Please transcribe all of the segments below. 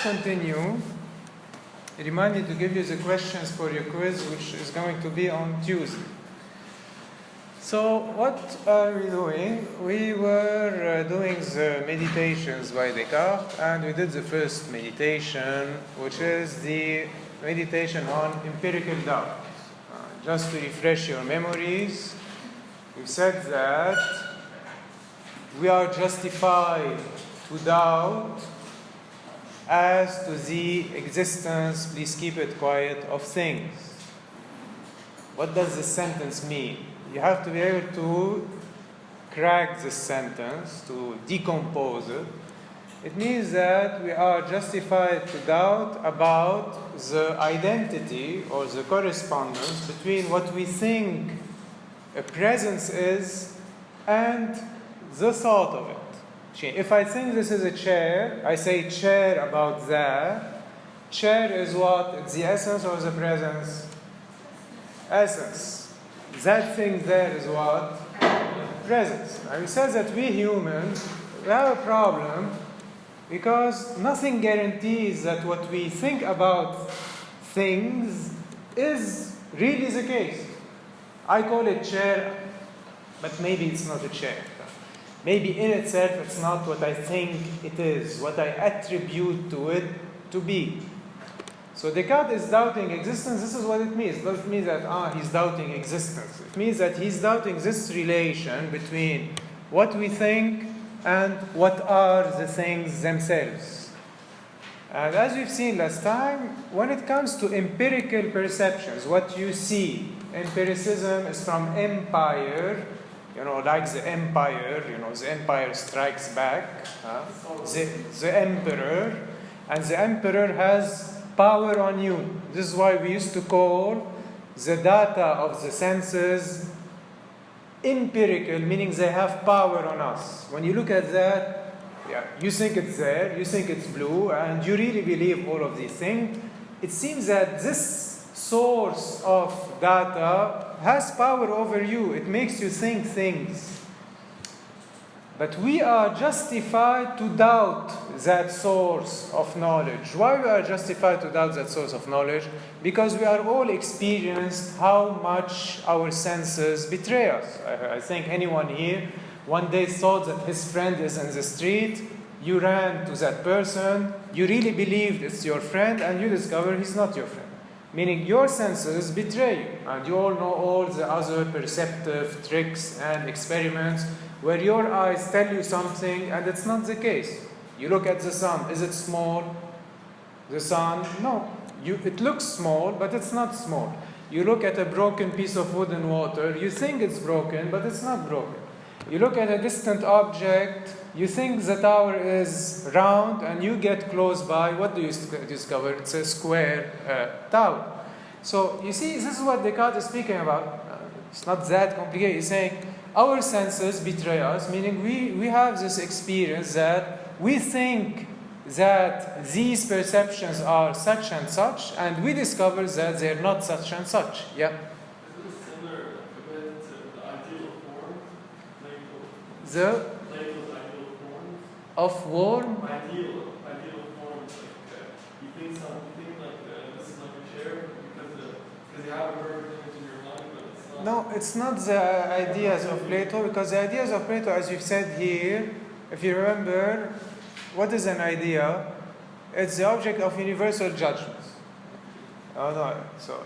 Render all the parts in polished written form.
continue. Remind me to give you the questions for your quiz, which is going to be on Tuesday. So what are we doing? We were doing the meditations by Descartes, and we did the first meditation, which is the meditation on empirical doubt. Just to refresh your memories, we said that we are justified to doubt as to the existence, please keep it quiet, of things. What does this sentence mean? You have to be able to crack this sentence, to decompose it. It means that we are justified to doubt about the identity or the correspondence between what we think a presence is and the thought of it. If I think this is a chair, I say chair about that. Chair is what? It's the essence or the presence? Essence. That thing there is what? Presence. And we said that we humans, we have a problem because nothing guarantees that what we think about things is really the case. I call it chair, but maybe it's not a chair. Maybe in itself it's not what I think it is, what I attribute to it to be. So Descartes is doubting existence. This is what it means. It doesn't mean that he's doubting existence. It means that he's doubting this relation between what we think and what are the things themselves. And as we've seen last time, when it comes to empirical perceptions, what you see, empiricism is from empire. Like the empire, the empire strikes back, the emperor, and the emperor has power on you. This is why we used to call the data of the senses empirical, meaning they have power on us. When you look at that, you think it's there, you think it's blue, and you really believe all of these things. It seems that this source of data has power over you. It makes you think things. But we are justified to doubt that source of knowledge. Why we are justified to doubt that source of knowledge? Because we are all experienced how much our senses betray us. I think anyone here one day thought that his friend is in the street. You ran to that person. You really believed it's your friend, and you discover he's not your friend. Meaning your senses betray you. And you all know all the other perceptive tricks and experiments where your eyes tell you something and it's not the case. You look at the sun. Is it small? The sun? No. It looks small, but it's not small. You look at a broken piece of wood in water. You think it's broken, but it's not broken. You look at a distant object. You think the tower is round, and you get close by. What do you discover? It's a square tower. So you see, this is what Descartes is speaking about. It's not that complicated. He's saying our senses betray us, meaning we have this experience that we think that these perceptions are such and such, and we discover that they're not such and such. Yeah? Is it similar to the ideal form? The of warm? Ideal form. You think this is like a chair because you have a perfect image in your mind, but it's not. No, it's not the ideas of Plato, because the ideas of Plato, as you've said here, if you remember, what is an idea? It's the object of universal judgments. Oh no, so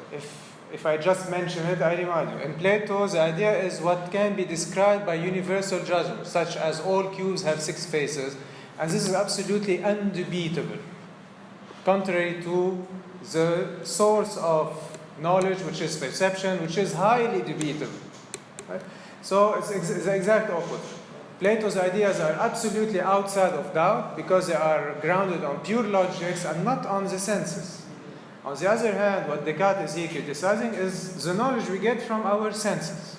if I just mention it, I remind you. In Plato, the idea is what can be described by universal judgment, such as all cubes have 6 faces, and this is absolutely undebatable, contrary to the source of knowledge, which is perception, which is highly debatable. Right? So it's the exact opposite. Plato's ideas are absolutely outside of doubt because they are grounded on pure logics and not on the senses. On the other hand, what Descartes is here criticizing is the knowledge we get from our senses.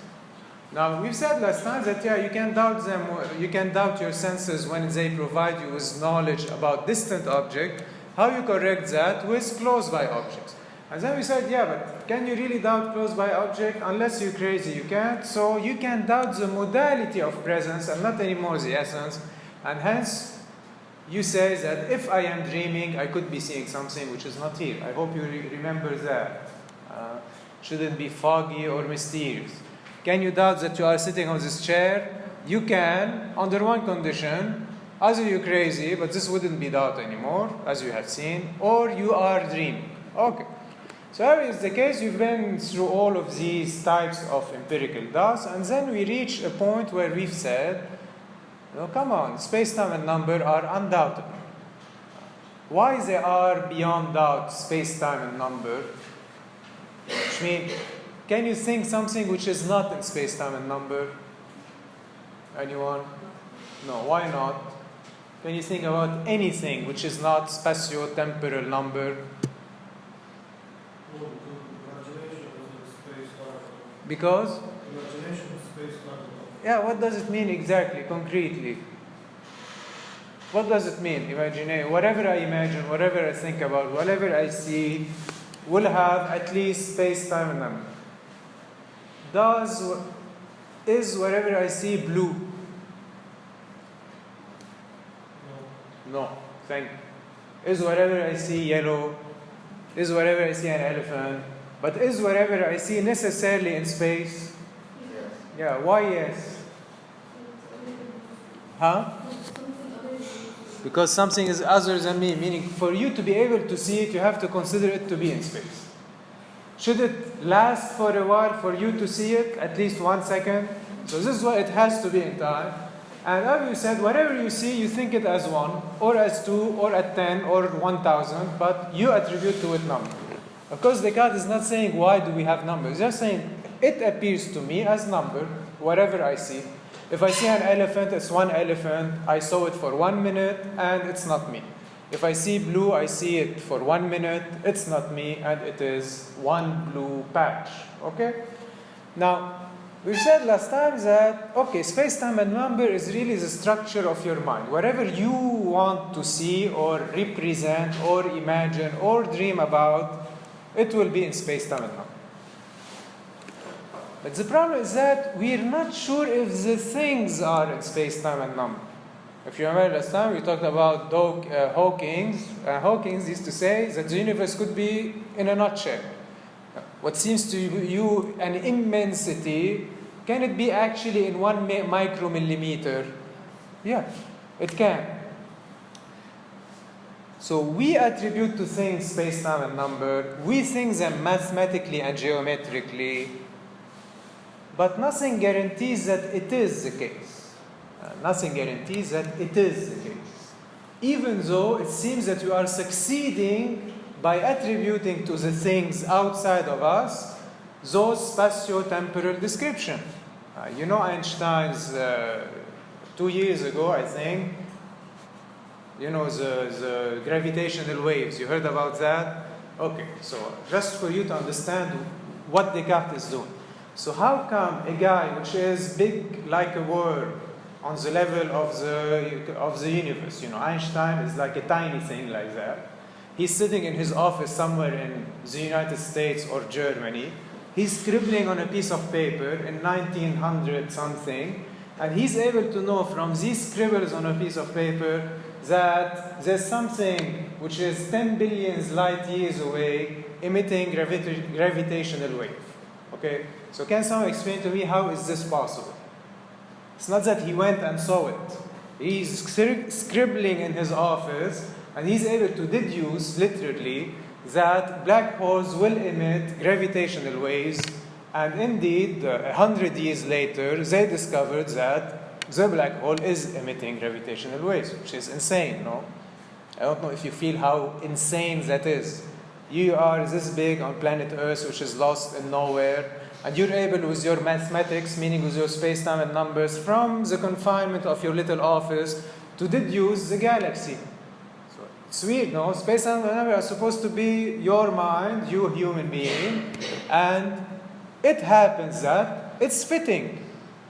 Now, we've said last time that, you can doubt them, you can doubt your senses when they provide you with knowledge about distant objects. How you correct that? With close-by objects. And then we said, but can you really doubt close-by object? Unless you're crazy, you can't. So you can doubt the modality of presence and not anymore the essence. And hence, you say that if I am dreaming, I could be seeing something which is not here. I hope you remember that. Shouldn't be foggy or mysterious. Can you doubt that you are sitting on this chair? You can, under one condition. Either you're crazy, but this wouldn't be doubt anymore, as you have seen, or you are dreaming. Okay. So that is the case. You've been through all of these types of empirical doubts, and then we reach a point where we've said, come on, space-time and number are undoubtable. Why they are beyond doubt, space-time and number? Which means, can you think something which is not in space-time and number? Anyone? No, why not? Can you think about anything which is not spatio-temporal number? Because? Imagination is space-time. Yeah, what does it mean exactly, concretely? What does it mean? Whatever I imagine, whatever I think about, whatever I see, will have at least space-time and number. Is whatever I see blue? No, thank you. Is whatever I see yellow? Is whatever I see an elephant? But is whatever I see necessarily in space? Yes. Yeah, why yes? Huh? Because something is other than me, meaning for you to be able to see it, you have to consider it to be in space. Should it last for a while for you to see it, at least 1 second? So this is why it has to be in time. And as you said, whatever you see, you think it as 1, or as 2, or at 10, or 1,000, but you attribute to it number. Of course, Descartes is not saying, why do we have numbers? He's just saying, it appears to me as number, whatever I see. If I see an elephant, it's one elephant. I saw it for 1 minute, and it's not me. If I see blue, I see it for 1 minute, it's not me, and it is one blue patch. Okay? Now, we said last time that, okay, space-time and number is really the structure of your mind. Whatever you want to see or represent or imagine or dream about, it will be in space-time and number. But the problem is that we're not sure if the things are in space-time and number. If you remember last time, we talked about Hawkins. Hawkins used to say that the universe could be in a nutshell. What seems to you an immensity, can it be actually in 1 micromillimeter? Yeah, it can. So we attribute to things space-time and number. We think them mathematically and geometrically. But nothing guarantees that it is the case. Nothing guarantees that it is the case. Even though it seems that we are succeeding by attributing to the things outside of us those spatio-temporal description. Einstein's 2 years ago, I think, the gravitational waves. You heard about that? Okay, so just for you to understand what Descartes is doing. So how come a guy which is big like a world on the level of the universe, Einstein is like a tiny thing like that. He's sitting in his office somewhere in the United States or Germany. He's scribbling on a piece of paper in 1900 something, and he's able to know from these scribbles on a piece of paper that there's something which is 10 billion light years away emitting gravitational wave. Okay? So can someone explain to me how is this possible? It's not that he went and saw it. He's scribbling in his office, and he's able to deduce, literally, that black holes will emit gravitational waves, and indeed, 100 years later, they discovered that the black hole is emitting gravitational waves, which is insane, no? I don't know if you feel how insane that is. You are this big on planet Earth, which is lost in nowhere, and you're able, with your mathematics, meaning with your space-time and numbers, from the confinement of your little office, to deduce the galaxy. So it's weird, no? Space-time and numbers are supposed to be your mind, you human being, and it happens that it's fitting.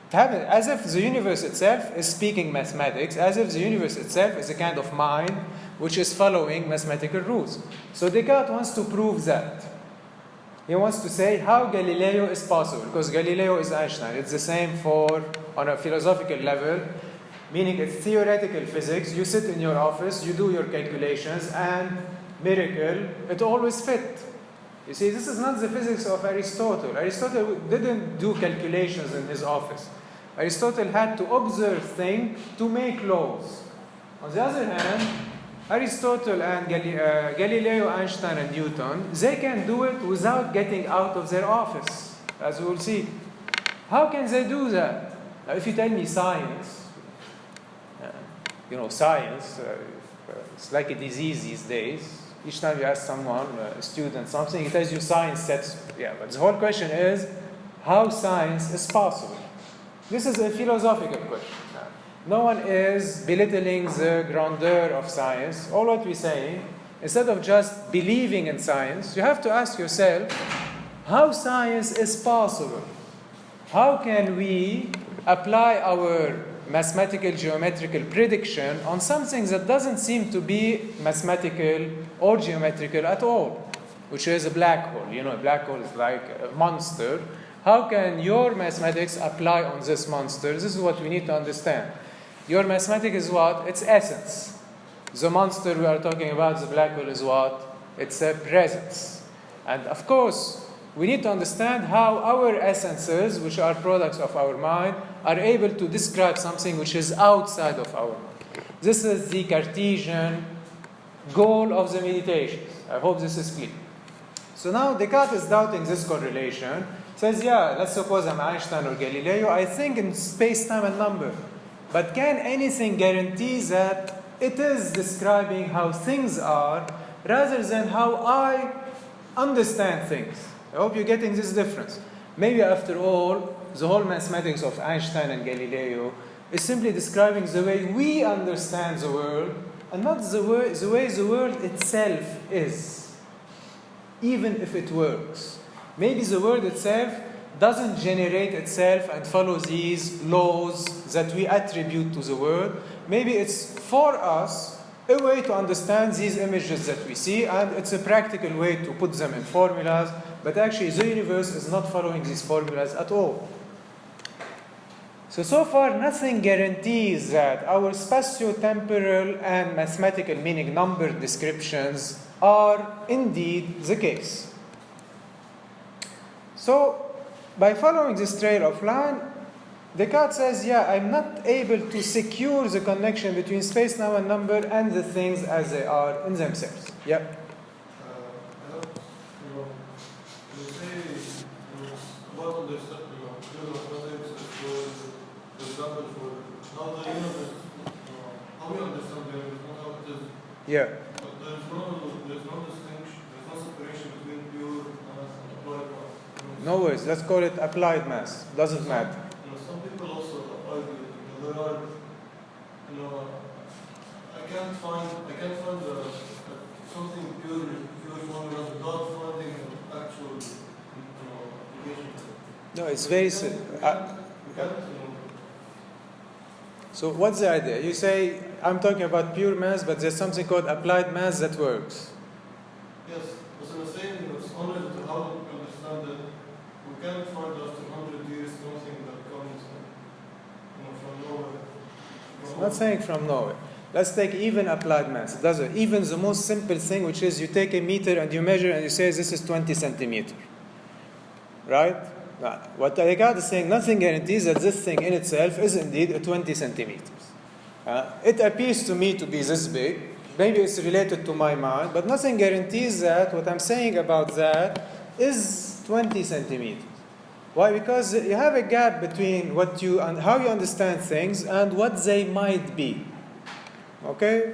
It happens as if the universe itself is speaking mathematics, as if the universe itself is a kind of mind which is following mathematical rules. So Descartes wants to prove that. He wants to say how Galileo is possible, because Galileo is Einstein. It's the same on a philosophical level. meaning it's theoretical physics. You sit in your office, you do your calculations, and miracle, it always fit. You see, this is not the physics of Aristotle. Aristotle didn't do calculations in his office. Aristotle had to observe things to make laws. On the other hand, Aristotle and Galileo, Einstein, and Newton, they can do it without getting out of their office, as we will see. How can they do that? Now, if you tell me science, science, it's like a disease these days. Each time you ask someone, a student, something, he tells you science sets. Yeah, but the whole question is how science is possible. This is a philosophical question. No one is belittling the grandeur of science. All what we're saying, instead of just believing in science, you have to ask yourself how science is possible. How can we apply our mathematical, geometrical prediction on something that doesn't seem to be mathematical or geometrical at all, which is a black hole? A black hole is like a monster. How can your mathematics apply on this monster? This is what we need to understand. Your mathematics is what? It's essence. The monster we are talking about, the black hole, is what? It's a presence. And of course, we need to understand how our essences, which are products of our mind, are able to describe something which is outside of our mind. This is the Cartesian goal of the meditations. I hope this is clear. So now Descartes is doubting this correlation. Says, yeah, let's suppose I'm Einstein or Galileo. I think in space, time, and number. But can anything guarantee that it is describing how things are rather than how I understand things? I hope you're getting this difference. Maybe after all, the whole mathematics of Einstein and Galileo is simply describing the way we understand the world and not the way the world itself is, even if it works. Maybe the world itself doesn't generate itself and follow these laws that we attribute to the world. Maybe it's for us a way to understand these images that we see, and it's a practical way to put them in formulas, but actually the universe is not following these formulas at all. So far, nothing guarantees that our spatio-temporal and mathematical, meaning number descriptions, are indeed the case. So, by following this trail of line, Descartes says, yeah, I'm not able to secure the connection between space, time, and number and the things as they are in themselves. Yeah? You say about understanding, mathematics for example, for how the universe, how we understand the universe, not how it is. Yeah. But there's no distinction, there's no separation between pure math and applied math. No worries, let's call it applied math. Doesn't matter. Some people also argue that there are, I can't find something pure formulas without finding an actual application. No, it's very simple. So what's the idea? You say, I'm talking about pure math, but there's something called applied math that works. Yes, as I was saying, it's only to how to understand that we can't find after 100 years something that comes from nowhere. I'm not saying from nowhere. Let's take even applied math. It doesn't. Even the most simple thing, which is you take a meter and you measure and you say this is 20 centimeters. Right? Now, what Descartes is saying, nothing guarantees that this thing in itself is indeed 20 centimeters. It appears to me to be this big. Maybe it's related to my mind, but nothing guarantees that what I'm saying about that is 20 centimeters. Why? Because you have a gap between what you and how you understand things and what they might be. Okay?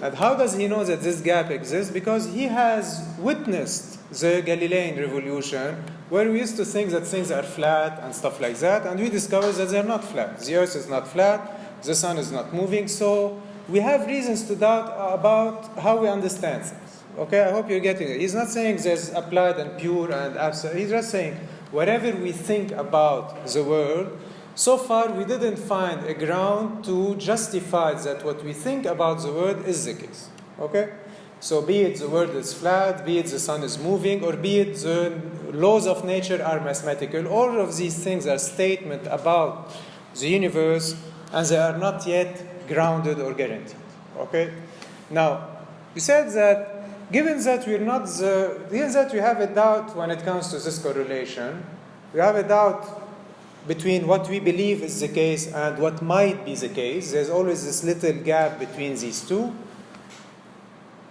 And how does he know that this gap exists? Because he has witnessed the Galilean revolution, where we used to think that things are flat and stuff like that, and we discovered that they're not flat. The earth is not flat, the sun is not moving, so we have reasons to doubt about how we understand things. Okay, I hope you're getting it. He's not saying there's applied and pure and absolute. He's just saying whatever we think about the world, so far we didn't find a ground to justify that what we think about the world is the case. Okay? So be it the world is flat, be it the sun is moving, or be it the laws of nature are mathematical, all of these things are statements about the universe and they are not yet grounded or guaranteed. Okay? Now, we said that given that we have a doubt when it comes to this correlation, we have a doubt between what we believe is the case and what might be the case. There's always this little gap between these two.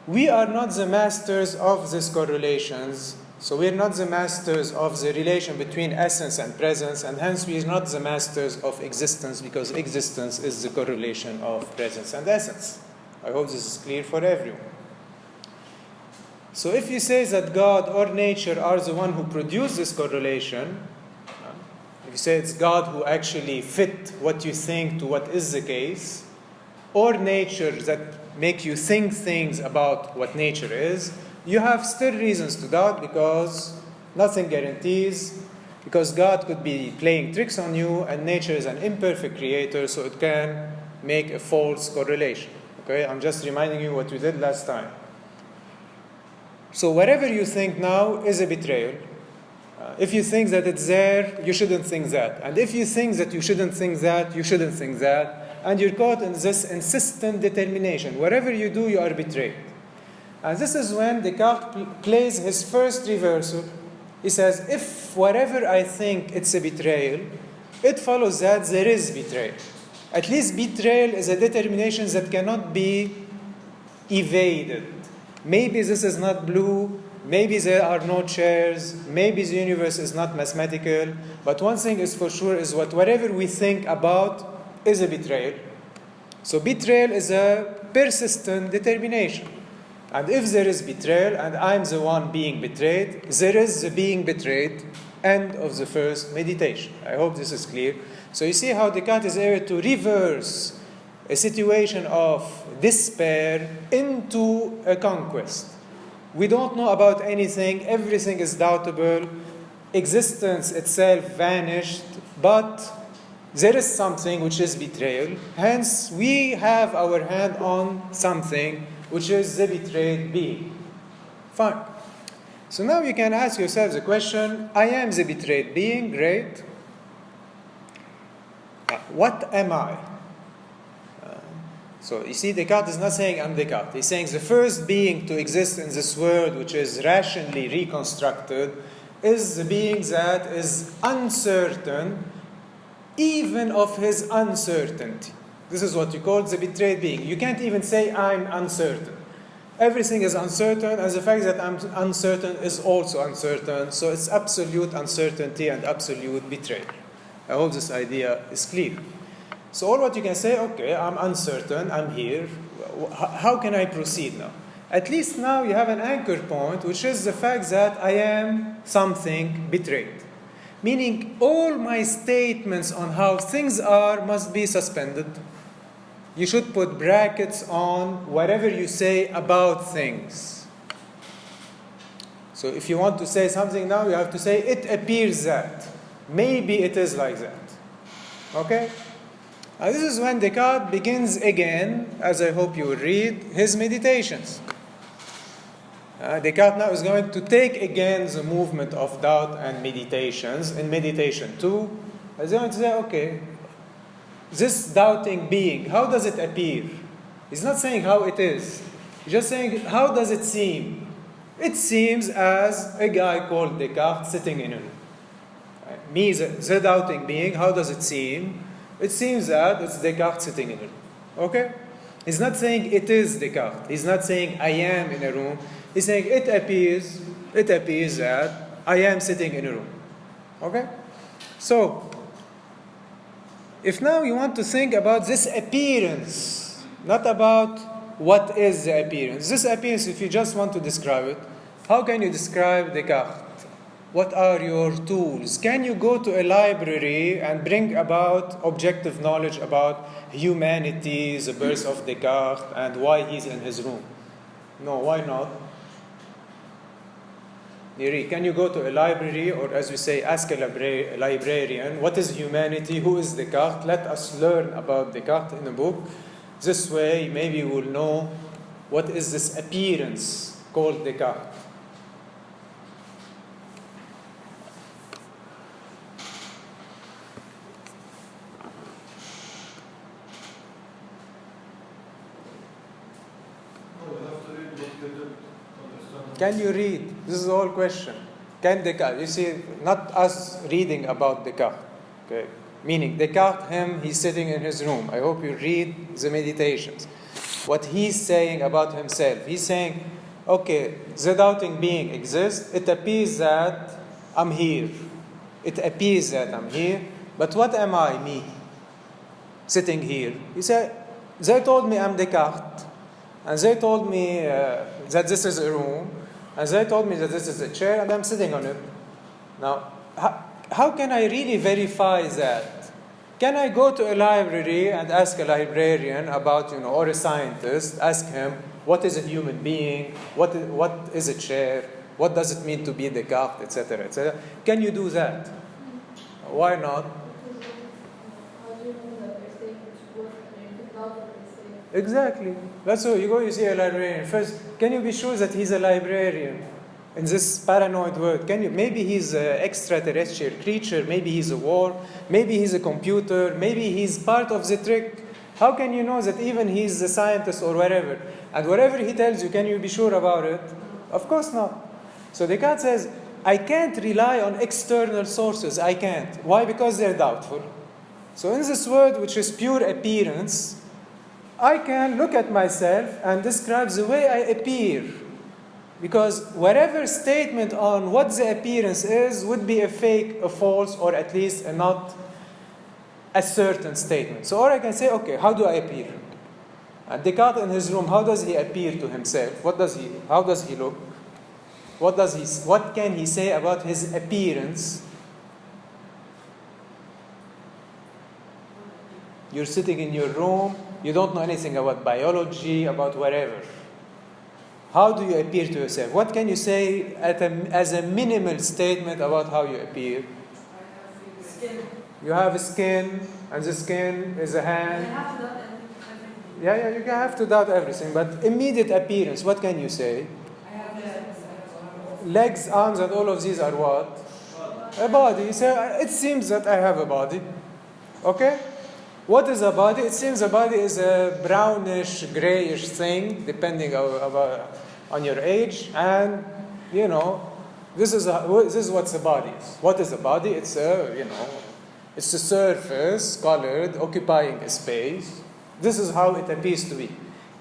We are not the masters of these correlations, so we're not the masters of the relation between essence and presence, and hence we're not the masters of existence, because existence is the correlation of presence and essence. I hope this is clear for everyone. So if you say that God or nature are the one who produce this correlation, if you say it's God who actually fit what you think to what is the case, or nature that make you think things about what nature is, you have still reasons to doubt, because nothing guarantees, because God could be playing tricks on you, and nature is an imperfect creator, so it can make a false correlation. Okay, I'm just reminding you what we did last time. So whatever you think now is a betrayal. If you think that it's there, you shouldn't think that. And if you think that you shouldn't think that, you shouldn't think that. And you're caught in this insistent determination. Whatever you do, you are betrayed. And this is when Descartes plays his first reversal. He says, if whatever I think it's a betrayal, it follows that there is betrayal. At least betrayal is a determination that cannot be evaded. Maybe this is not blue, maybe there are no chairs, maybe the universe is not mathematical, but one thing is for sure is whatever we think about is a betrayal. So betrayal is a persistent determination. And if there is betrayal and I'm the one being betrayed, there is the being betrayed. End of the first meditation. I hope this is clear. So you see how Descartes is able to reverse a situation of despair into a conquest. We don't know about anything, everything is doubtable, existence itself vanished, but there is something which is betrayal. Hence, we have our hand on something which is the betrayed being. Fine. So now you can ask yourself the question, I am the betrayed being, great. What am I? So you see, Descartes is not saying I'm Descartes. He's saying the first being to exist in this world, which is rationally reconstructed, is the being that is uncertain, even of his uncertainty. This is what you call the betrayed being. You can't even say I'm uncertain. Everything is uncertain, and the fact that I'm uncertain is also uncertain. So it's absolute uncertainty and absolute betrayal. I hope this idea is clear. So all what you can say, okay, I'm uncertain, I'm here. How can I proceed now? At least now you have an anchor point, which is the fact that I am something betrayed. Meaning all my statements on how things are must be suspended. You should put brackets on whatever you say about things. So if you want to say something now, you have to say, it appears that. Maybe it is like that. Okay? Now this is when Descartes begins again, as I hope you will read, his meditations. Descartes now is going to take again the movement of doubt and meditations. In meditation 2, he's going to say, okay, this doubting being, how does it appear? He's not saying how it is. He's just saying, how does it seem? It seems as a guy called Descartes sitting in a room. Me, the doubting being, how does it seem? It seems that it's Descartes sitting in a room. Okay? He's not saying it is Descartes. He's not saying I am in a room. He's saying it appears that I am sitting in a room. Okay? So, if now you want to think about this appearance, not about what is the appearance. This appearance, if you just want to describe it, how can you describe Descartes? What are your tools? Can you go to a library and bring about objective knowledge about humanity, the birth of Descartes, and why he's in his room? No, why not? Can you go to a library, or as we say, ask a librarian, what is humanity, who is Descartes? Let us learn about Descartes in a book. This way, maybe we'll know what is this appearance called Descartes. Can you read? This is the whole question. Can Descartes, you see, not us reading about Descartes, okay? Meaning, Descartes, he's sitting in his room. I hope you read the meditations. What he's saying about himself, he's saying, okay, the doubting being exists. It appears that I'm here. It appears that I'm here. But what am I, me, sitting here? He said, they told me I'm Descartes. And they told me that this is a room. And they told me that this is a chair, and I'm sitting on it. Now, how can I really verify that? Can I go to a library and ask a librarian about, or a scientist, ask him, what is a human being? What is a chair? What does it mean to be Descartes, etc., etc.? Can you do that? Why not? Exactly. That's all. You go, you see a librarian. First, can you be sure that he's a librarian in this paranoid world? Can you? Maybe he's an extraterrestrial creature. Maybe he's a war. Maybe he's a computer. Maybe he's part of the trick. How can you know that even he's a scientist or whatever? And whatever he tells you, can you be sure about it? Of course not. So Descartes says, I can't rely on external sources. I can't. Why? Because they're doubtful. So in this world, which is pure appearance, I can look at myself and describe the way I appear. Because whatever statement on what the appearance is would be a fake, a false, or at least a not a certain statement. So or I can say, okay, how do I appear? And Descartes in his room, how does he appear to himself? How does he look? What can he say about his appearance? You're sitting in your room, you don't know anything about biology, about whatever. How do you appear to yourself? What can you say as a minimal statement about how you appear? Skin. You have a skin, and the skin is a hand. You have to doubt everything. Yeah, you have to doubt everything. But immediate appearance, what can you say? I have legs. Legs, arms, and all of these are what? A body. You say, it seems that I have a body. Okay? What is a body? It seems a body is a brownish, grayish thing, depending on your age. And, this is what a body is. What is a body? It's it's a surface colored, occupying a space. This is how it appears to be.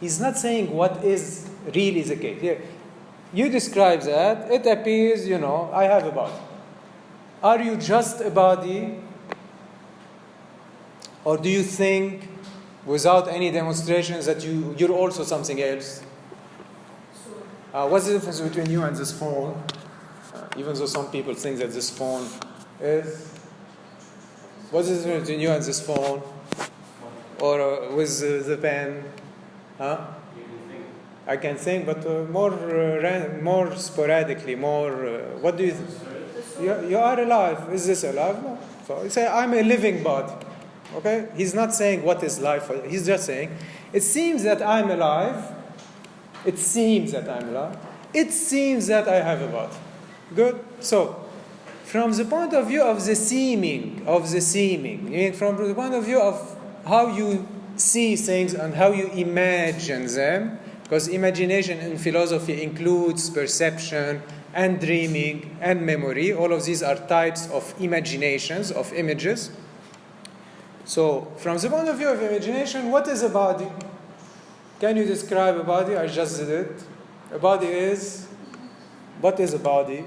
He's not saying what is really the case. Here, you describe that. It appears, I have a body. Are you just a body? Or do you think, without any demonstrations, that you're also something else? What's the difference between you and this phone? Even though some people think that this phone is... What's the difference between you and this phone? Or with the pen? Huh? I can think, but more sporadically, more... what do you think? You are alive. Is this alive? No. So you say, I'm a living body. Okay? He's not saying what is life. He's just saying, it seems that I'm alive. It seems that I'm alive. It seems that I have a body. Good? So, from the point of view of the seeming, from the point of view of how you see things and how you imagine them, because imagination in philosophy includes perception and dreaming and memory. All of these are types of imaginations, of images. So, from the point of view of imagination, what is a body? Can you describe a body? I just did it. A body is... What is a body?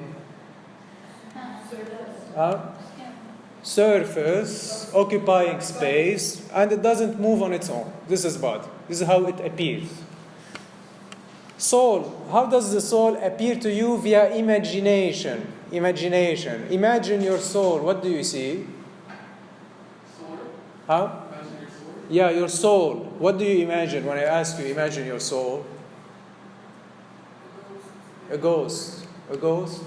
Surface, occupying space, and it doesn't move on its own. This is body. This is how it appears. Soul. How does the soul appear to you via imagination? Imagine your soul. What do you see? Huh? Yeah, your soul. What do you imagine when I ask you, imagine your soul? A ghost. A ghost?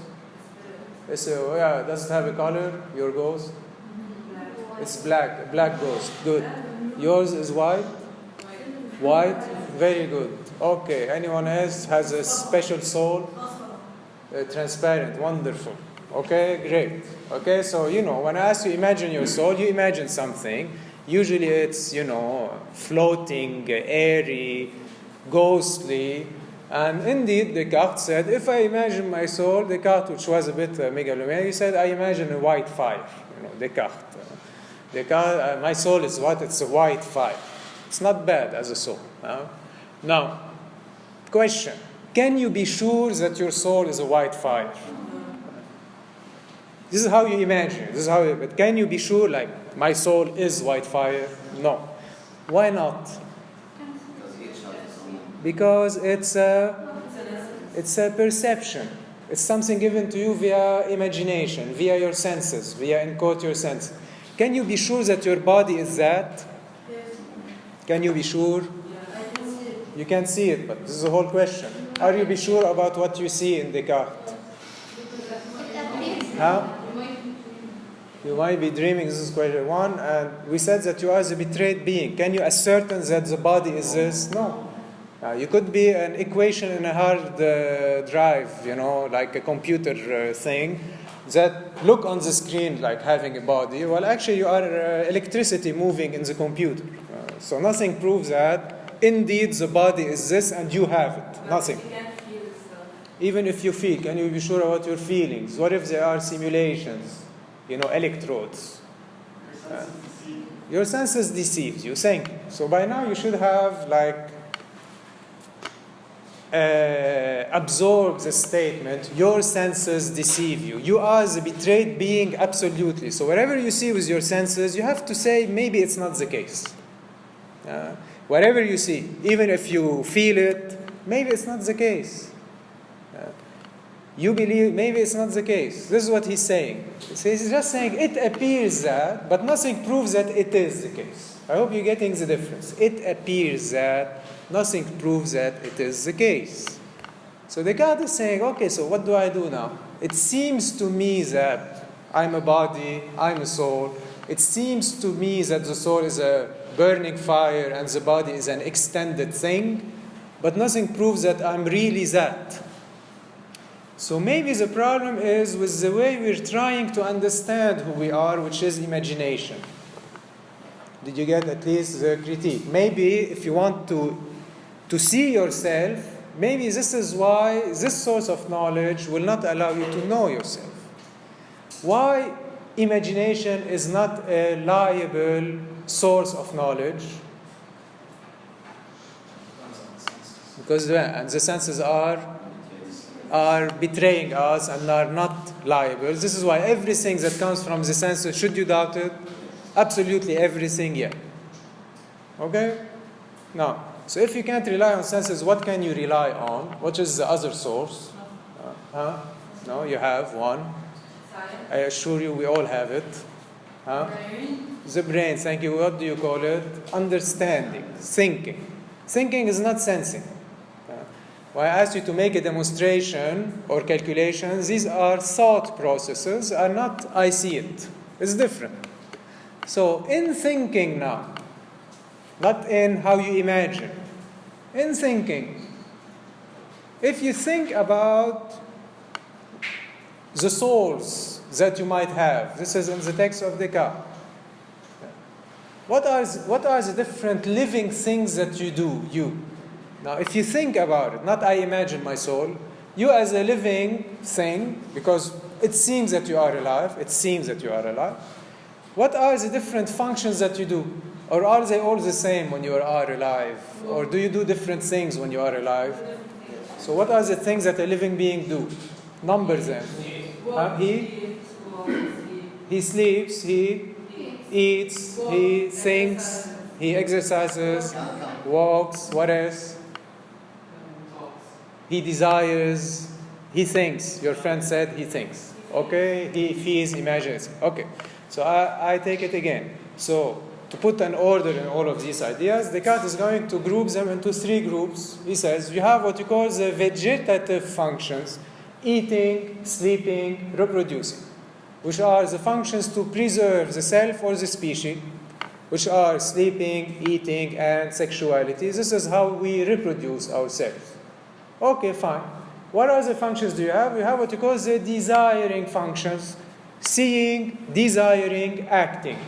Does it have a color, your ghost? It's black. A black ghost. Good. Yours is white? White? Very good. Okay. Anyone else has a special soul? Transparent. Wonderful. Okay, great. Okay, so, when I ask you imagine your soul, you imagine something. Usually it's, floating, airy, ghostly, And indeed, Descartes said, if I imagine my soul, Descartes, which was a bit megalomaniac, he said, I imagine a white fire. Descartes. Descartes, my soul is what? It's a white fire. It's not bad as a soul. Now, question. Can you be sure that your soul is a white fire? This is how you imagine. But can you be sure, like, my soul is white fire? No. Why not? Because it's a perception. It's something given to you via imagination, via your senses, via, in quote, your senses. Can you be sure that your body is that? Yes. Can you be sure? Yeah, I can see it. You can see it, but this is the whole question. Are you be sure about what you see in Descartes? How? You might be dreaming. This is question one. And we said that you are the betrayed being. Can you ascertain that the body is this? No. You could be an equation in a hard drive, like a computer thing, that look on the screen like having a body. Well, actually, you are electricity moving in the computer. So nothing proves that indeed the body is this and you have it. Nothing. You can't feel stuff. Even if you feel, can you be sure about your feelings? What if there are simulations? Electrodes. Your senses deceive you. Think. So by now you should have absorb the statement, your senses deceive you. You are the betrayed being absolutely. So whatever you see with your senses, you have to say, maybe it's not the case. Whatever you see, even if you feel it, maybe it's not the case. You believe, maybe it's not the case. This is what he's saying. He's just saying, it appears that, but nothing proves that it is the case. I hope you're getting the difference. It appears that, nothing proves that it is the case. So Descartes is saying, okay, so what do I do now? It seems to me that I'm a body, I'm a soul. It seems to me that the soul is a burning fire and the body is an extended thing, but nothing proves that I'm really that. So maybe the problem is with the way we're trying to understand who we are, which is imagination. Did you get at least the critique? Maybe if you want to see yourself, maybe this is why this source of knowledge will not allow you to know yourself. Why imagination is not a liable source of knowledge? Because the senses are betraying us and are not liable. This is why everything that comes from the senses, should you doubt it? Absolutely everything, yeah. Okay? Now, so if you can't rely on senses, what can you rely on? What is the other source? No, you have one. Science. I assure you we all have it. Brain. The brain, thank you. What do you call it? Understanding, thinking. Thinking is not sensing. When I asked you to make a demonstration or calculations, these are thought processes, are not I see it. It's different. So in thinking now, not in how you imagine, in thinking, if you think about the souls that you might have, this is in the text of Descartes. What are the different living things that you do, you? Now, if you think about it, not I imagine my soul, you as a living thing, because it seems that you are alive, what are the different functions that you do? Or are they all the same when you are alive? Or do you do different things when you are alive? So what are the things that a living being do? Number them. He sleeps, he eats, he thinks, he exercises, walks, what else? He desires, he thinks. Your friend said he thinks. Okay, he feels, imagines. Okay, so I take it again. So to put an order in all of these ideas, Descartes is going to group them into three groups. He says you have what you call the vegetative functions: eating, sleeping, reproducing, which are the functions to preserve the self or the species, which are sleeping, eating, and sexuality. This is how we reproduce ourselves. Okay, fine. What other functions do you have? You have what you call the desiring functions: seeing, desiring, acting.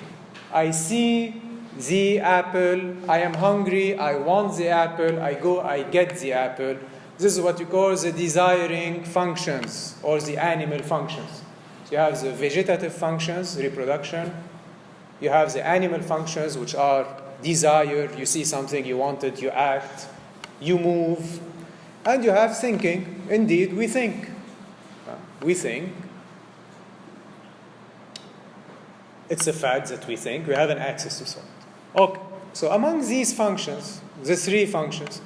I see the apple, I am hungry, I want the apple, I go, I get the apple. This is what you call the desiring functions or the animal functions. So you have the vegetative functions, reproduction. You have the animal functions, which are desire. You see something, you want it, you act, you move. And you have thinking. Indeed, we think. We think. It's a fact that we think. We have an access to thought. Okay. So among these functions, the three functions,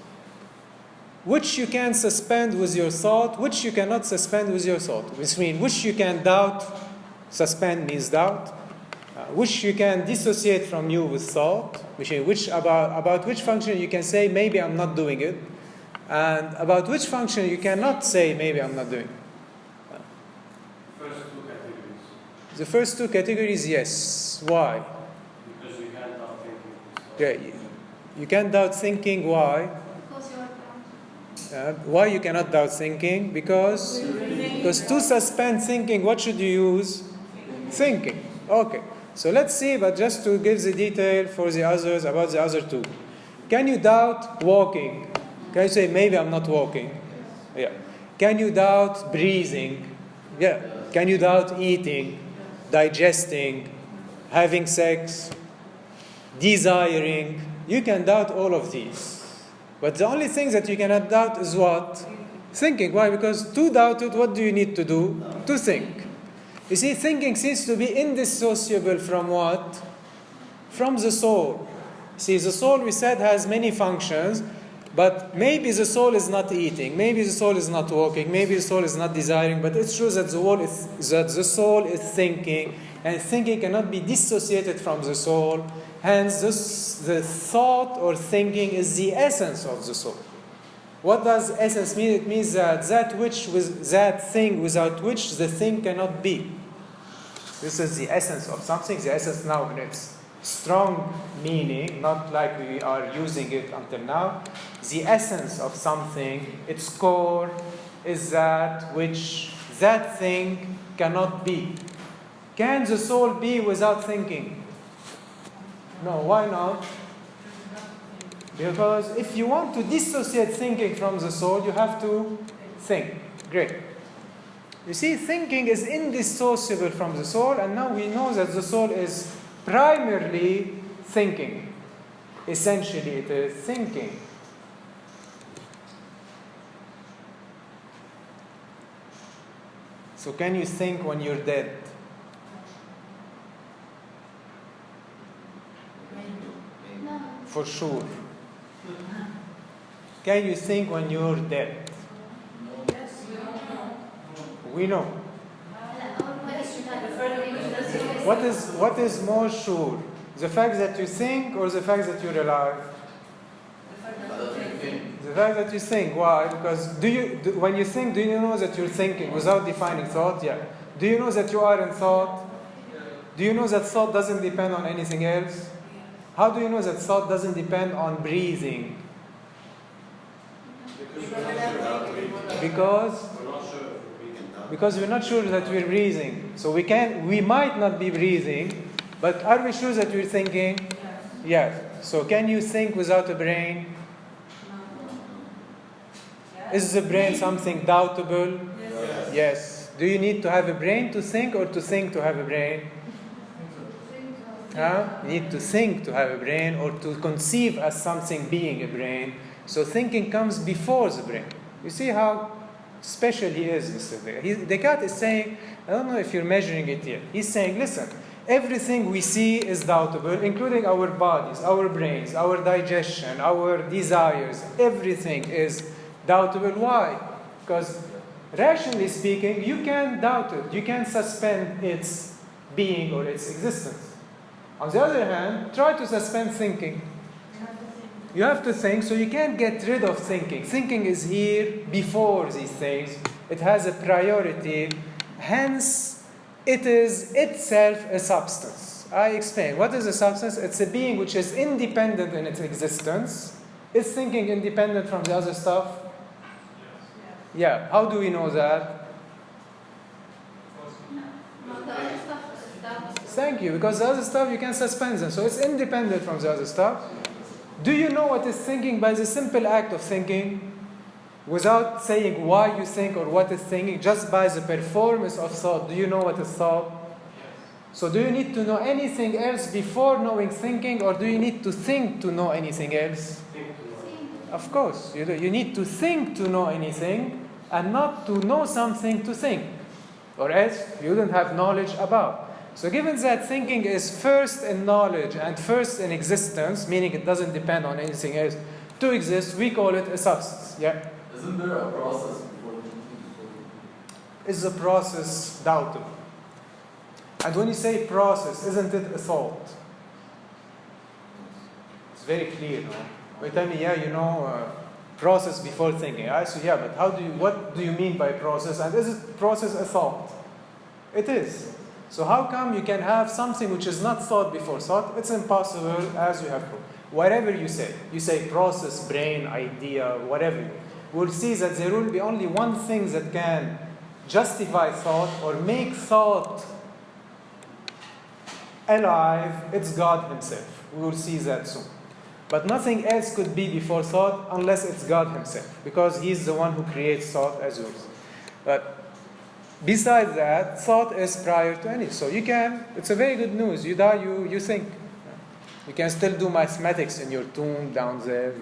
which you can suspend with your thought, which you cannot suspend with your thought, which means which you can doubt, suspend means doubt, which you can dissociate from you with thought, which means about which function you can say, maybe I'm not doing it, and about which function you cannot say, maybe I'm not doing it. First two categories. The first two categories, yes. Why? Because you can't doubt thinking. Yeah, you can't doubt thinking. Why? Because you are Why you cannot doubt thinking? Because to suspend thinking, what should you use? Thinking. Okay. So let's see, but just to give the detail for the others, about the other two. Can you doubt walking? Can you say, maybe I'm not walking? Yeah. Can you doubt breathing? Yeah. Can you doubt eating, digesting, having sex, desiring? You can doubt all of these. But the only thing that you cannot doubt is what? Thinking. Why? Because to doubt it, what do you need to do? To think. You see, thinking seems to be indissociable from what? From the soul. See, the soul, we said, has many functions, but maybe the soul is not eating, maybe the soul is not walking, maybe the soul is not desiring, but it's true that the soul is thinking, and thinking cannot be dissociated from the soul. Hence, the thought or thinking is the essence of the soul. What does essence mean? It means that that thing without which the thing cannot be. This is the essence of something. The essence now in its strong meaning, not like we are using it until now. The essence of something, its core, is that which that thing cannot be. Can the soul be without thinking? No, why not? Because if you want to dissociate thinking from the soul, you have to think. Great. You see, thinking is indissociable from the soul, and now we know that the soul is primarily thinking. Essentially, it is thinking. So can you think when you're dead? For sure. Can you think when you're dead? We know. What is more sure? The fact that you think or the fact that you're alive? The fact that you think. Why? Because when you think, do you know that you're thinking without defining thought? Yeah. Do you know that you are in thought? Do you know that thought doesn't depend on anything else? How do you know that thought doesn't depend on breathing? Because we're not sure that we're breathing. So we might not be breathing, but are we sure that we're thinking? Yes. So can you think without a brain? Is the brain something doubtable? Yes. Do you need to have a brain to think or to think to have a brain? You need to think to have a brain or to conceive as something being a brain. So thinking comes before the brain. You see how special he is, Mr. Descartes. Descartes is saying, I don't know if you're measuring it here. He's saying, listen, everything we see is doubtable, including our bodies, our brains, our digestion, our desires. Everything is doubtable. Why? Because rationally speaking, you can doubt it. You can suspend its being or its existence. On the other hand, try to suspend thinking. You have to think, so you can't get rid of thinking. Thinking is here before these things. It has a priority. Hence, it is itself a substance. I explain. What is a substance? It's a being which is independent in its existence. Is thinking independent from the other stuff? Yeah. How do we know that? Thank you, because the other stuff you can suspend them. So it's independent from the other stuff. Do you know what is thinking by the simple act of thinking? without saying why you think or what is thinking, just by the performance of thought, do you know what is thought? So do you need to know anything else before knowing thinking, or do you need to think to know anything else? Of course, you do. You need to think to know anything, and not to know something to think, or else you don't have knowledge about. So given that thinking is first in knowledge and first in existence, meaning it doesn't depend on anything else to exist, we call it a substance. Yeah? Isn't there a process before thinking? Is the process doubtable? And when you say process, isn't it a thought? It's very clear, no? When you tell me, yeah, process before thinking. I say, yeah, but what do you mean by process? And is it process a thought? It is. So how come you can have something which is not thought before thought? It's impossible, as you have proved. Whatever you say process, brain, idea, whatever, we'll see that there will be only one thing that can justify thought or make thought alive. It's God himself. We will see that soon. But nothing else could be before thought unless it's God himself, because he's the one who creates thought, as yours. But besides that, thought is prior to any. So it's a very good news. You die, you think. You can still do mathematics in your tomb down there,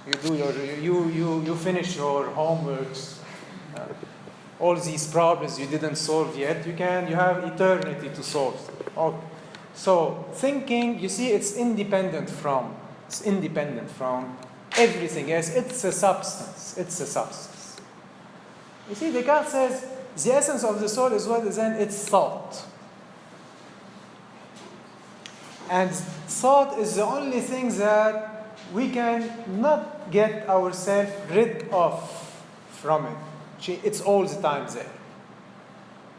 You finish your homeworks. All these problems you didn't solve yet, you have eternity to solve. Okay. So thinking, you see, it's independent from everything else. It's a substance. You see, Descartes says the essence of the soul is what is in its thought. And thought is the only thing that we can not get ourselves rid of from it. It's all the time there.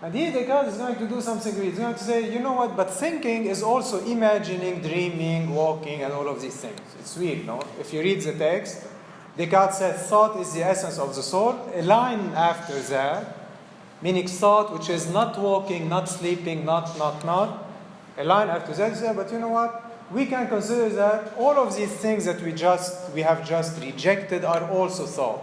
And here Descartes is going to do something great. He's going to say, you know what, but thinking is also imagining, dreaming, walking, and all of these things. It's weird, no? If you read the text, Descartes says thought is the essence of the soul. A line after that, meaning thought which is not walking, not sleeping, not. A line after that, he said, but you know what? We can consider that all of these things that we have just rejected are also thought.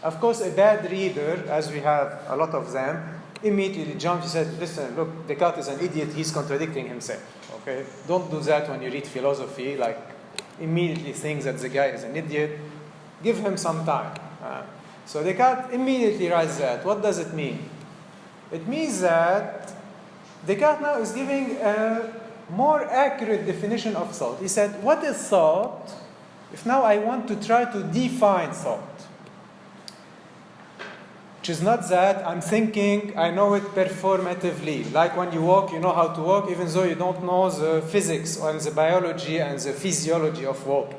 Of course, a bad reader, as we have a lot of them, immediately jumps and says, listen, look, Descartes is an idiot, he's contradicting himself. Okay? Don't do that when you read philosophy, like immediately think that the guy is an idiot. Give him some time. So Descartes immediately writes that. What does it mean? It means that Descartes now is giving a more accurate definition of thought. He said, what is thought? If now I want to try to define thought, which is not that I'm thinking, I know it performatively. Like when you walk, you know how to walk, even though you don't know the physics and the biology and the physiology of walking.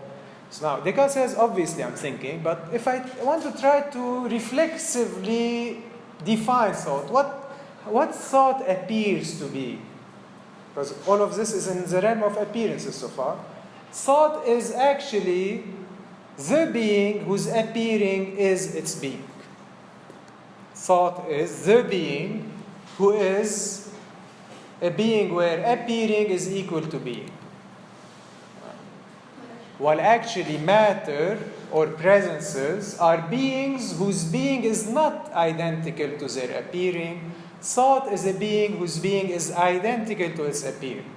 So now, Descartes says, obviously I'm thinking, but if I want to try to reflexively define thought, what thought appears to be? Because all of this is in the realm of appearances so far. Thought is actually the being whose appearing is its being. Thought is the being who is a being where appearing is equal to being. While actually matter or presences are beings whose being is not identical to their appearing. Thought is a being whose being is identical to its appearing.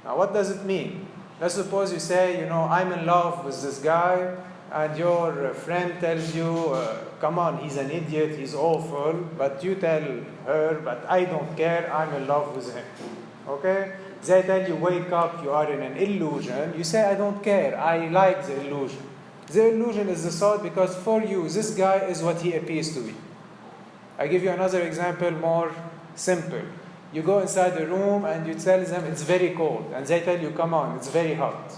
Now what does it mean? Let's suppose you say, I'm in love with this guy, and your friend tells you, come on, he's an idiot, he's awful, but you tell her, but I don't care, I'm in love with him. Okay? They tell you, wake up, you are in an illusion. You say, I don't care, I like the illusion. The illusion is the thought because for you, this guy is what he appears to be. I give you another example, more simple. You go inside the room and you tell them it's very cold, and they tell you, come on, it's very hot.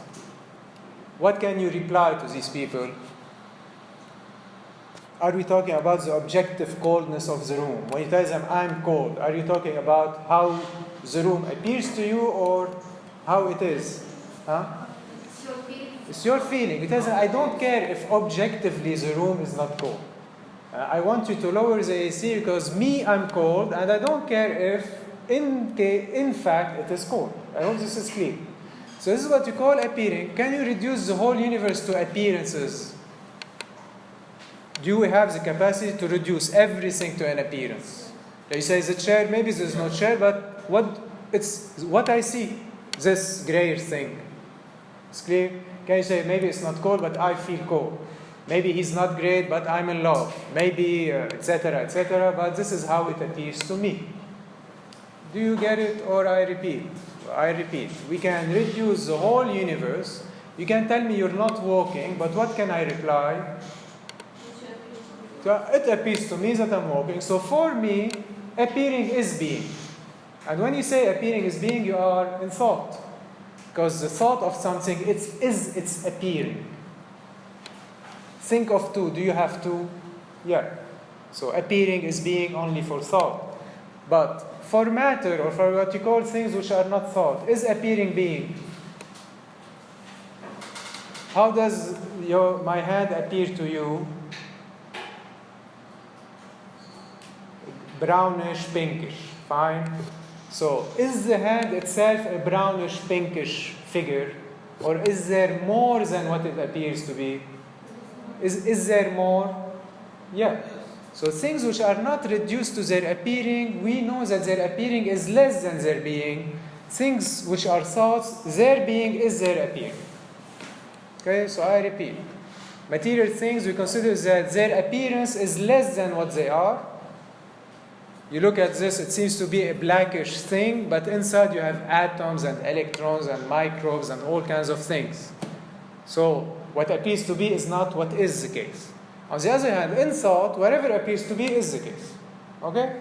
What can you reply to these people? Are we talking about the objective coldness of the room? When you tell them, I'm cold, are you talking about how the room appears to you or how it is? Huh? It's your feeling. It's your feeling. You tell them, I don't care if objectively the room is not cold. I want you to lower the AC because I'm cold, and I don't care if in fact it is cold. I hope this is clear. So this is what you call appearing. Can you reduce the whole universe to appearances? do we have the capacity to reduce everything to an appearance? You say the chair, maybe there's no chair, but it's what I see, this grayish thing. It's clear? Can you say, maybe it's not cold, but I feel cold. Maybe he's not great, but I'm in love. Maybe, etc., but this is how it appears to me. Do you get it, or I repeat? I repeat. We can reduce the whole universe. You can tell me you're not walking, but what can I reply? It appears to me that I'm walking. So for me, appearing is being. And when you say appearing is being, you are in thought. Because the thought of something, it's appearing. Think of two. Do you have two? Yeah. So appearing is being only for thought. But for matter, or for what you call things which are not thought, is appearing being. How does my hand appear to you? Brownish, pinkish. Fine. So, is the hand itself a brownish, pinkish figure? Or is there more than what it appears to be? Is there more? Yeah. So things which are not reduced to their appearing, we know that their appearing is less than their being. Things which are thoughts, their being is their appearing. Okay, so I repeat. Material things, we consider that their appearance is less than what they are. You look at this, it seems to be a blackish thing, but inside you have atoms and electrons and microbes and all kinds of things. So what appears to be is not what is the case. On the other hand, in thought, whatever appears to be is the case. Okay?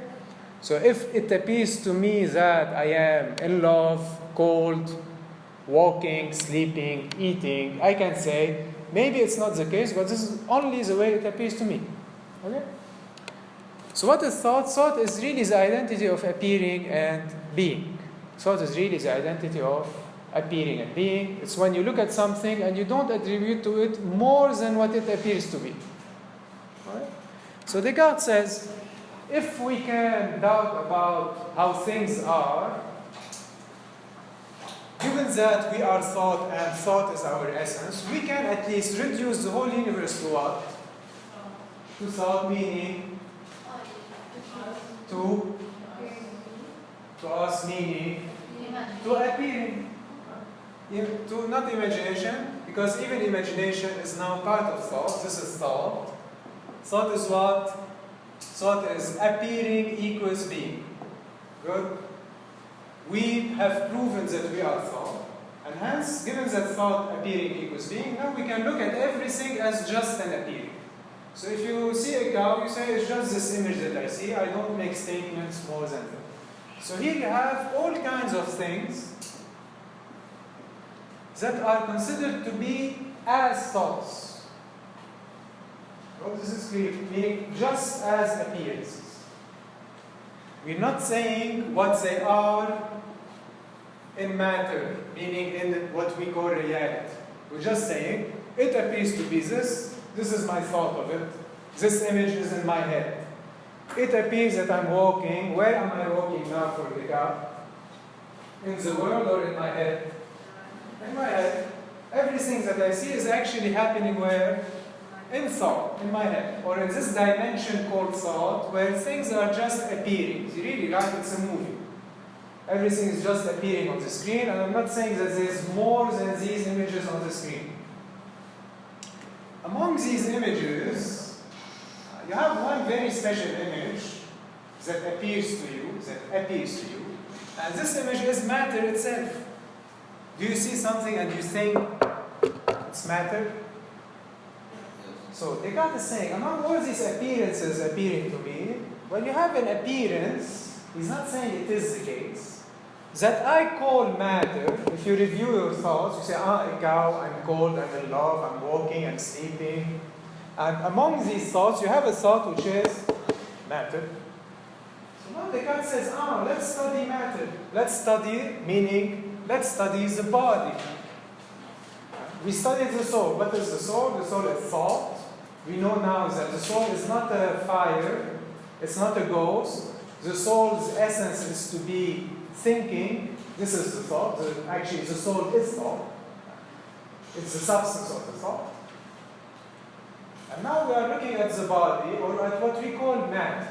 So if it appears to me that I am in love, cold, walking, sleeping, eating, I can say, maybe it's not the case, but this is only the way it appears to me. Okay? So what is thought? Thought is really the identity of appearing and being. Thought is really the identity of appearing and being. It's when you look at something and you don't attribute to it more than what it appears to be. Right? So Descartes says, if we can doubt about how things are, given that we are thought and thought is our essence, we can at least reduce the whole universe to what? To thought, meaning to us, meaning to appearing. To not imagination, because even imagination is now part of thought. This is thought. Thought is what? Thought is appearing equals being. Good? We have proven that we are thought, and hence, given that thought appearing equals being, now we can look at everything as just an appearing. So if you see a cow, you say, it's just this image that I see, I don't make statements more than that. So here you have all kinds of things that are considered to be as thoughts. Well, this is clear, meaning just as appearances. We're not saying what they are in matter, meaning in what we call reality. We're just saying, it appears to be this is my thought of it, this image is in my head. It appears that I'm walking. Where am I walking now for the cow? In the world or in my head? In my head. Everything that I see is actually happening where? In thought, in my head. Or in this dimension called thought, where things are just appearing. It's really like it's a movie. Everything is just appearing on the screen, and I'm not saying that there's more than these images on the screen. Among these images, you have one very special image that appears to you, and this image is matter itself. Do you see something and you think it's matter? So Descartes is saying, among all these appearances appearing to me, when you have an appearance, he's not saying it is the case, that I call matter. If you review your thoughts, you say, a cow, I'm cold, I'm in love, I'm walking, I'm sleeping. And among these thoughts, you have a thought which is matter. So now Descartes says, let's study matter. Let's study, meaning, let's study the body. We studied the soul. What is the soul? The soul is thought. We know now that the soul is not a fire, it's not a ghost. The soul's essence is to be thinking. This is the thought. Actually, the soul is thought. It's the substance of the thought. And now we are looking at the body, or at what we call matter.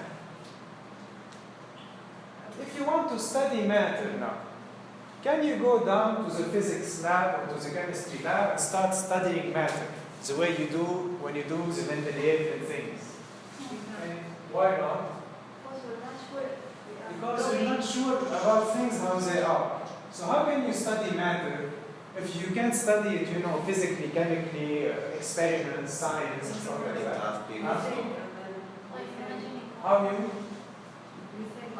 If you want to study matter now, can you go down to the physics lab or to the chemistry lab and start studying matter the way you do when you do the Mendeleevian things? Okay. Why not? Because we're not sure about things how they are. So how can you study matter if you can't study it, physically, chemically, experiments, science, and stuff like that? How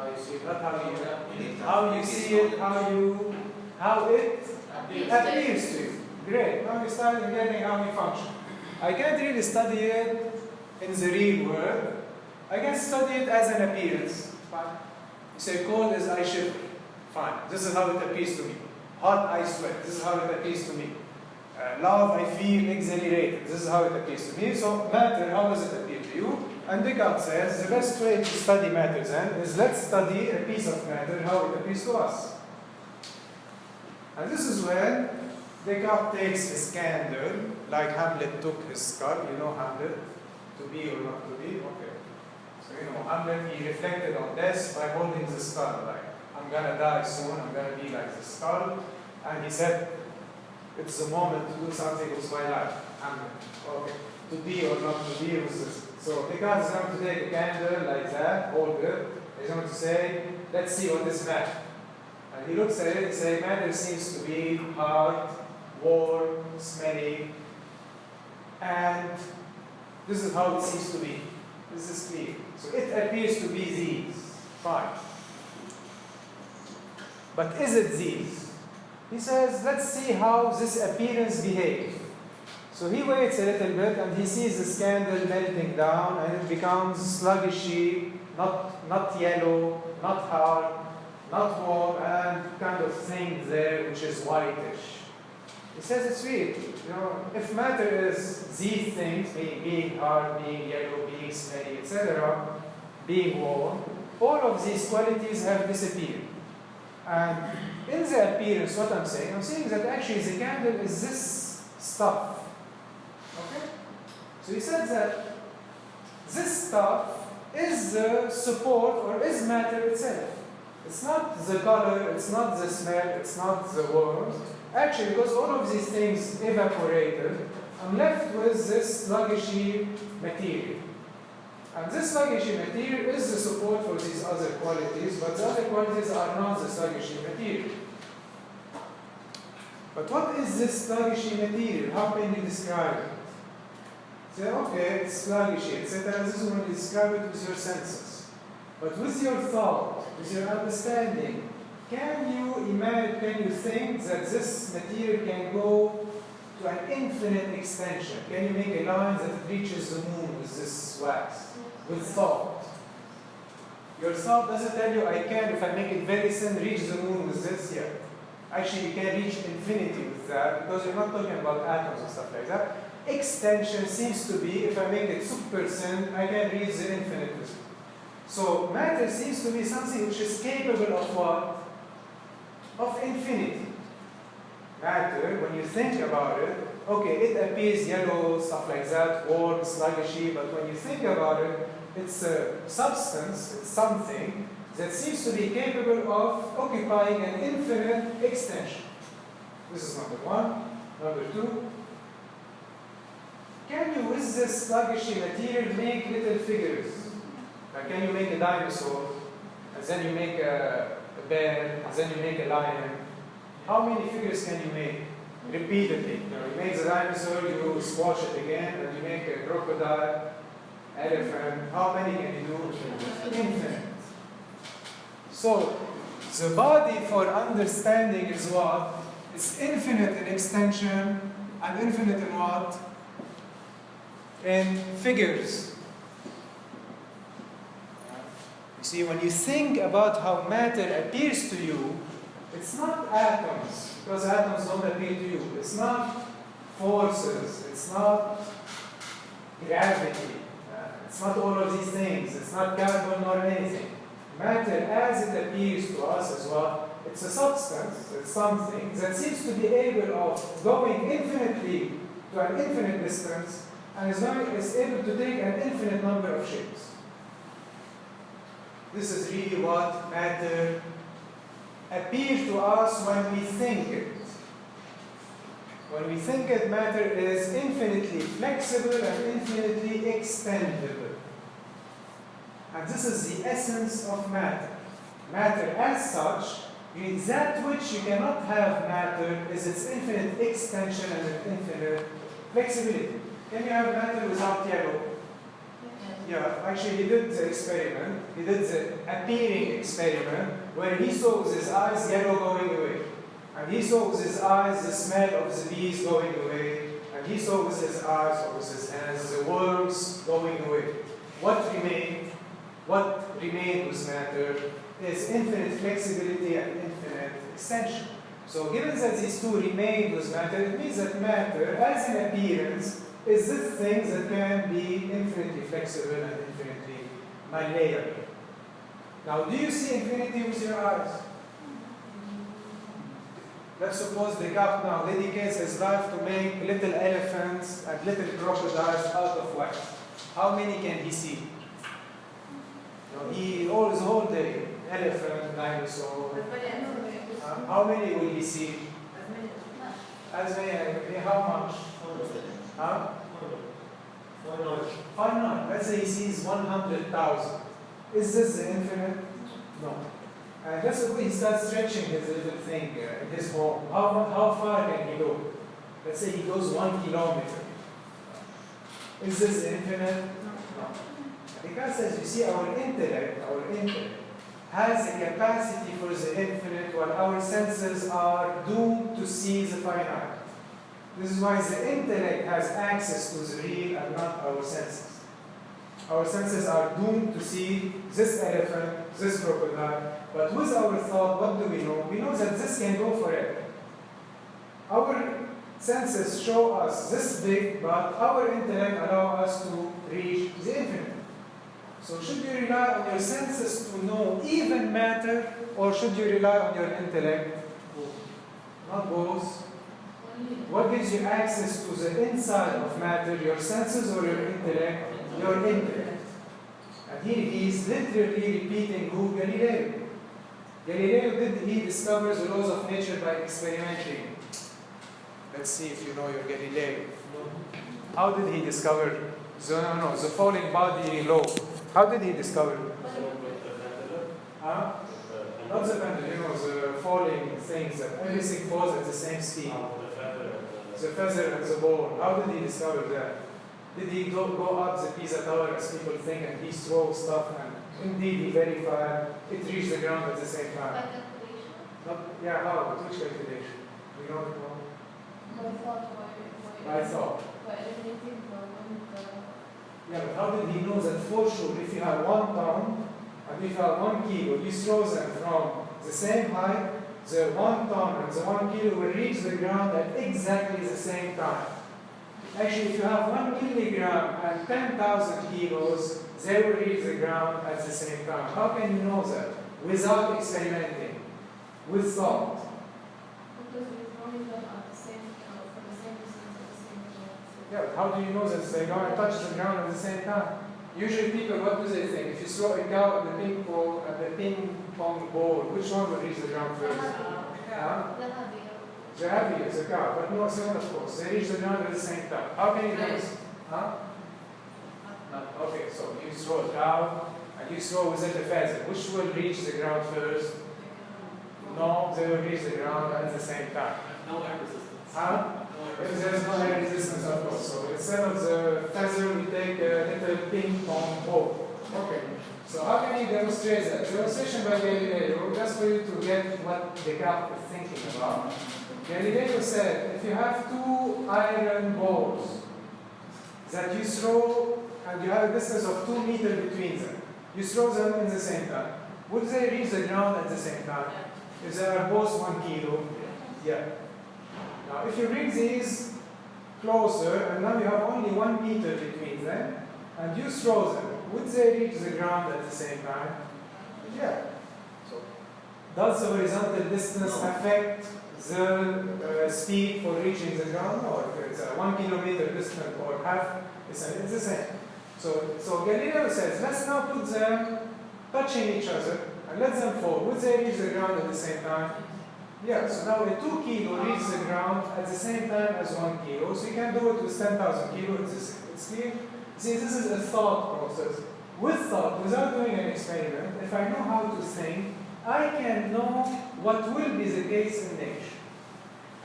you see it, not how you see it, how it appears to you. Great. Now you start getting how you function. I can't really study it in the real world. I can study it as an appearance. Fine. You say cold as I shiver. Fine. This is how it appears to me. Hot, I sweat. This is how it appears to me. Love, I feel exhilarated. This is how it appears to me. So matter, how does it appear to you? And Descartes says the best way to study matter then is let's study a piece of matter, how it appears to us. And this is when Descartes takes his candle, like Hamlet took his skull. You know Hamlet? To be or not to be? Okay. So Hamlet, he reflected on death by holding the skull, like, I'm gonna die soon, I'm gonna be like the skull. And he said, it's the moment to do something with my life. Hamlet. Okay. To be or not to be was this. So Descartes is going to take a candle like that, hold it. He's going to say, let's see what is matter. And he looks at it and says, matter seems to be hard, warm, smelly, and this is how it seems to be. This is clear. So it appears to be these. Fine. But is it these? He says, let's see how this appearance behaves. So he waits a little bit and he sees this candle melting down and it becomes sluggishy, not yellow, not hard, not warm, and kind of thing there which is whitish. He says it's weird. If matter is these things, being hard, being yellow, being smelly, etc., being warm, all of these qualities have disappeared. And in the appearance, what I'm saying that actually the candle is this stuff. Okay? So he said that this stuff is the support or is matter itself. It's not the color, it's not the smell, it's not the warmth. Actually, because all of these things evaporated, I'm left with this sluggishy material. And this sluggishy material is the support for these other qualities, but the other qualities are not the sluggishy material. But what is this sluggishy material? How can you describe it? Say, okay, it's sluggishy, etc. This is when you describe it with your senses. But with your thought, with your understanding, can you think that this material can go to an infinite extension? Can you make a line that reaches the moon with this wax? With thought. Your thought doesn't tell you, I can, if I make it very thin, reach the moon with this, yeah. Actually, you can reach infinity with that, because you're not talking about atoms and stuff like that. Extension seems to be, if I make it super thin, I can reach the infinite with it. So matter seems to be something which is capable of what? Of infinity. Matter, when you think about it, okay, it appears yellow, stuff like that, warm, sluggishy, but when you think about it, it's a substance, it's something that seems to be capable of occupying an infinite extension. This is number one. Number two, can you, with this sluggishy material, make little figures? Like, can you make a dinosaur, and then you make a bear, and then you make a lion? How many figures can you make? Repeatedly. You make the dinosaur, you squash it again, and you make a crocodile, elephant. How many can you do? Infinite. So, the body for understanding is what? It's infinite in extension, and infinite in what? In figures. You see, when you think about how matter appears to you, it's not atoms, because atoms don't appear to you. It's not forces, it's not gravity, it's not all of these things, it's not carbon or anything. Matter, as it appears to us as well, it's a substance, it's something that seems to be able of going infinitely to an infinite distance and is able to take an infinite number of shapes. This is really what matter appears to us when we think it. When we think it, matter is infinitely flexible and infinitely extendable. And this is the essence of matter. Matter as such, that which you cannot have matter is its infinite extension and its infinite flexibility. Can you have matter without yellow? Yeah, actually he did the experiment. He did the appearing experiment where he saw with his eyes yellow going away. And he saw with his eyes the smell of the bees going away. And he saw with his eyes or with his hands the worms going away. What remained with matter is infinite flexibility and infinite extension. So given that these two remain with matter, it means that matter, as an appearance, is this thing that can be infinitely flexible and infinitely malleable. Now, do you see infinity with your eyes? Let's suppose Descartes now dedicates his life to make little elephants and little crocodiles out of wax. How many can he see? He always whole day, elephant, dinosaur. How many will he see? As many. How much? Huh? Finite. Let's say he sees 100,000. Is this the infinite? No. And let's suppose he starts stretching his little thing in his home. How far can he go? Let's say he goes 1 kilometer. Is this the infinite? No. Because as you see, our intellect has a capacity for the infinite, while our senses are doomed to see the finite. This is why the intellect has access to the real and not our senses. Our senses are doomed to see this elephant, this crocodile, but with our thought, what do we know? We know that this can go forever. Our senses show us this big, but our intellect allows us to reach the infinite. So should you rely on your senses to know even matter, or should you rely on your intellect? Not both. What gives you access to the inside of matter, your senses or your intellect? Your intellect. And here he is literally repeating who? Galileo. Galileo he discovers the laws of nature by experimenting. Let's see if you know your Galileo. How did he discover the falling body law? How did he discover it? Not the pendulum, the falling things, that everything falls at the same speed. The feather and the ball. How did he discover that? Did he go up the Pisa Tower as people think and he throw stuff and indeed he verified it reached the ground at the same time? How? Which calculation? We don't know. By thought. Yeah, but how did he know that for sure if you have 1 ton and if you have 1 kilo, you throw them from the same height, the 1 ton and the 1 kilo will reach the ground at exactly the same time. Actually, if you have 1 kilogram and 10,000 kilos, they will reach the ground at the same time. How can you know that? Without experimenting, with thought. Because we're throwing them at the same from the same distance at the same time. Yeah, but how do you know that they're going to touch the ground at the same time? Usually people, what do they think? If you throw a cow at the ping pong ball, which one will reach the ground first? The heavier, the cow, but no, seven of course. They reach the ground at the same time. How can you know this? Okay, so you throw a cow and you throw with it a feather. Which will reach the ground first? No, they will reach the ground at the same time. No air resistance. If there's no air resistance, of course. So instead of the feather, we take a little ping pong ball. Okay. So how can you demonstrate that? Demonstration by Galileo, just for you to get what Descartes is thinking about. Galileo said, if you have 2 iron balls that you throw, and you have a distance of 2 meters between them, you throw them in the same time, would they reach the ground at the same time? If they are both 1 kilo? Yeah. Now, if you bring these closer, and now you have only 1 meter between them, and you throw them, would they reach the ground at the same time? Yeah. So Does the horizontal distance affect the speed for reaching the ground? Or if it's a 1 kilometer distant or half, it's the same. So Galileo says, let's now put them touching each other and let them fall. Would they reach the ground at the same time? Yeah, so now a 2 kilo reaches the ground at the same time as 1 kilo. So you can do it with 10,000 kilos. It's clear? See, this is a thought process. With thought, without doing an experiment, if I know how to think, I can know what will be the case in nature.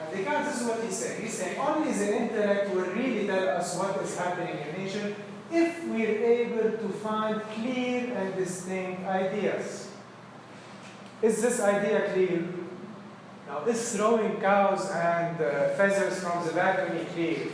And Descartes, this is what he's saying. He's saying only the intellect will really tell us what is happening in nature if we're able to find clear and distinct ideas. Is this idea clear? Now, is throwing cows and feathers from the balcony clear?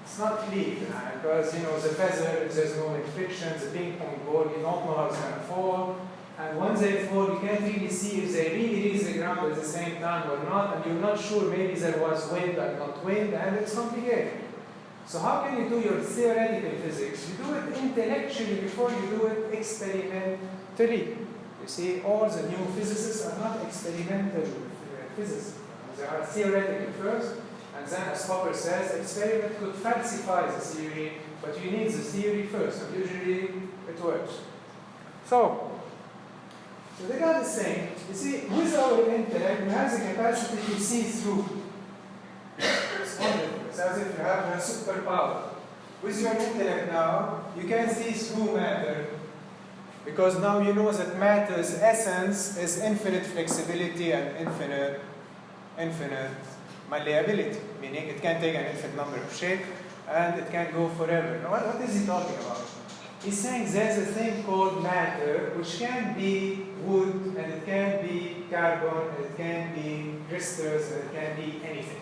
It's not clear, because the feather, if there's no friction, the ping pong ball, you don't know how it's going to fall. And when they fall, you can't really see if they really reach the ground at the same time or not, and you're not sure, maybe there was wind and not wind, and it's complicated. So how can you do your theoretical physics? You do it intellectually before you do it experimentally. You see, all the new physicists are not experimental physicists. They are theoretical first, and then, as Popper says, experiment could falsify the theory, but you need the theory first, and usually it works. So Descartes is saying, you see, with our intellect, we have the capacity to see through. It's wonderful. It's as if you have a superpower. With your intellect now, you can see through matter, because now you know that matter's essence is infinite flexibility and infinite malleability, meaning it can take an infinite number of shapes and it can go forever. Now, what is he talking about? He's saying there's a thing called matter, which can be wood, and it can be carbon, and it can be crystals, and it can be anything.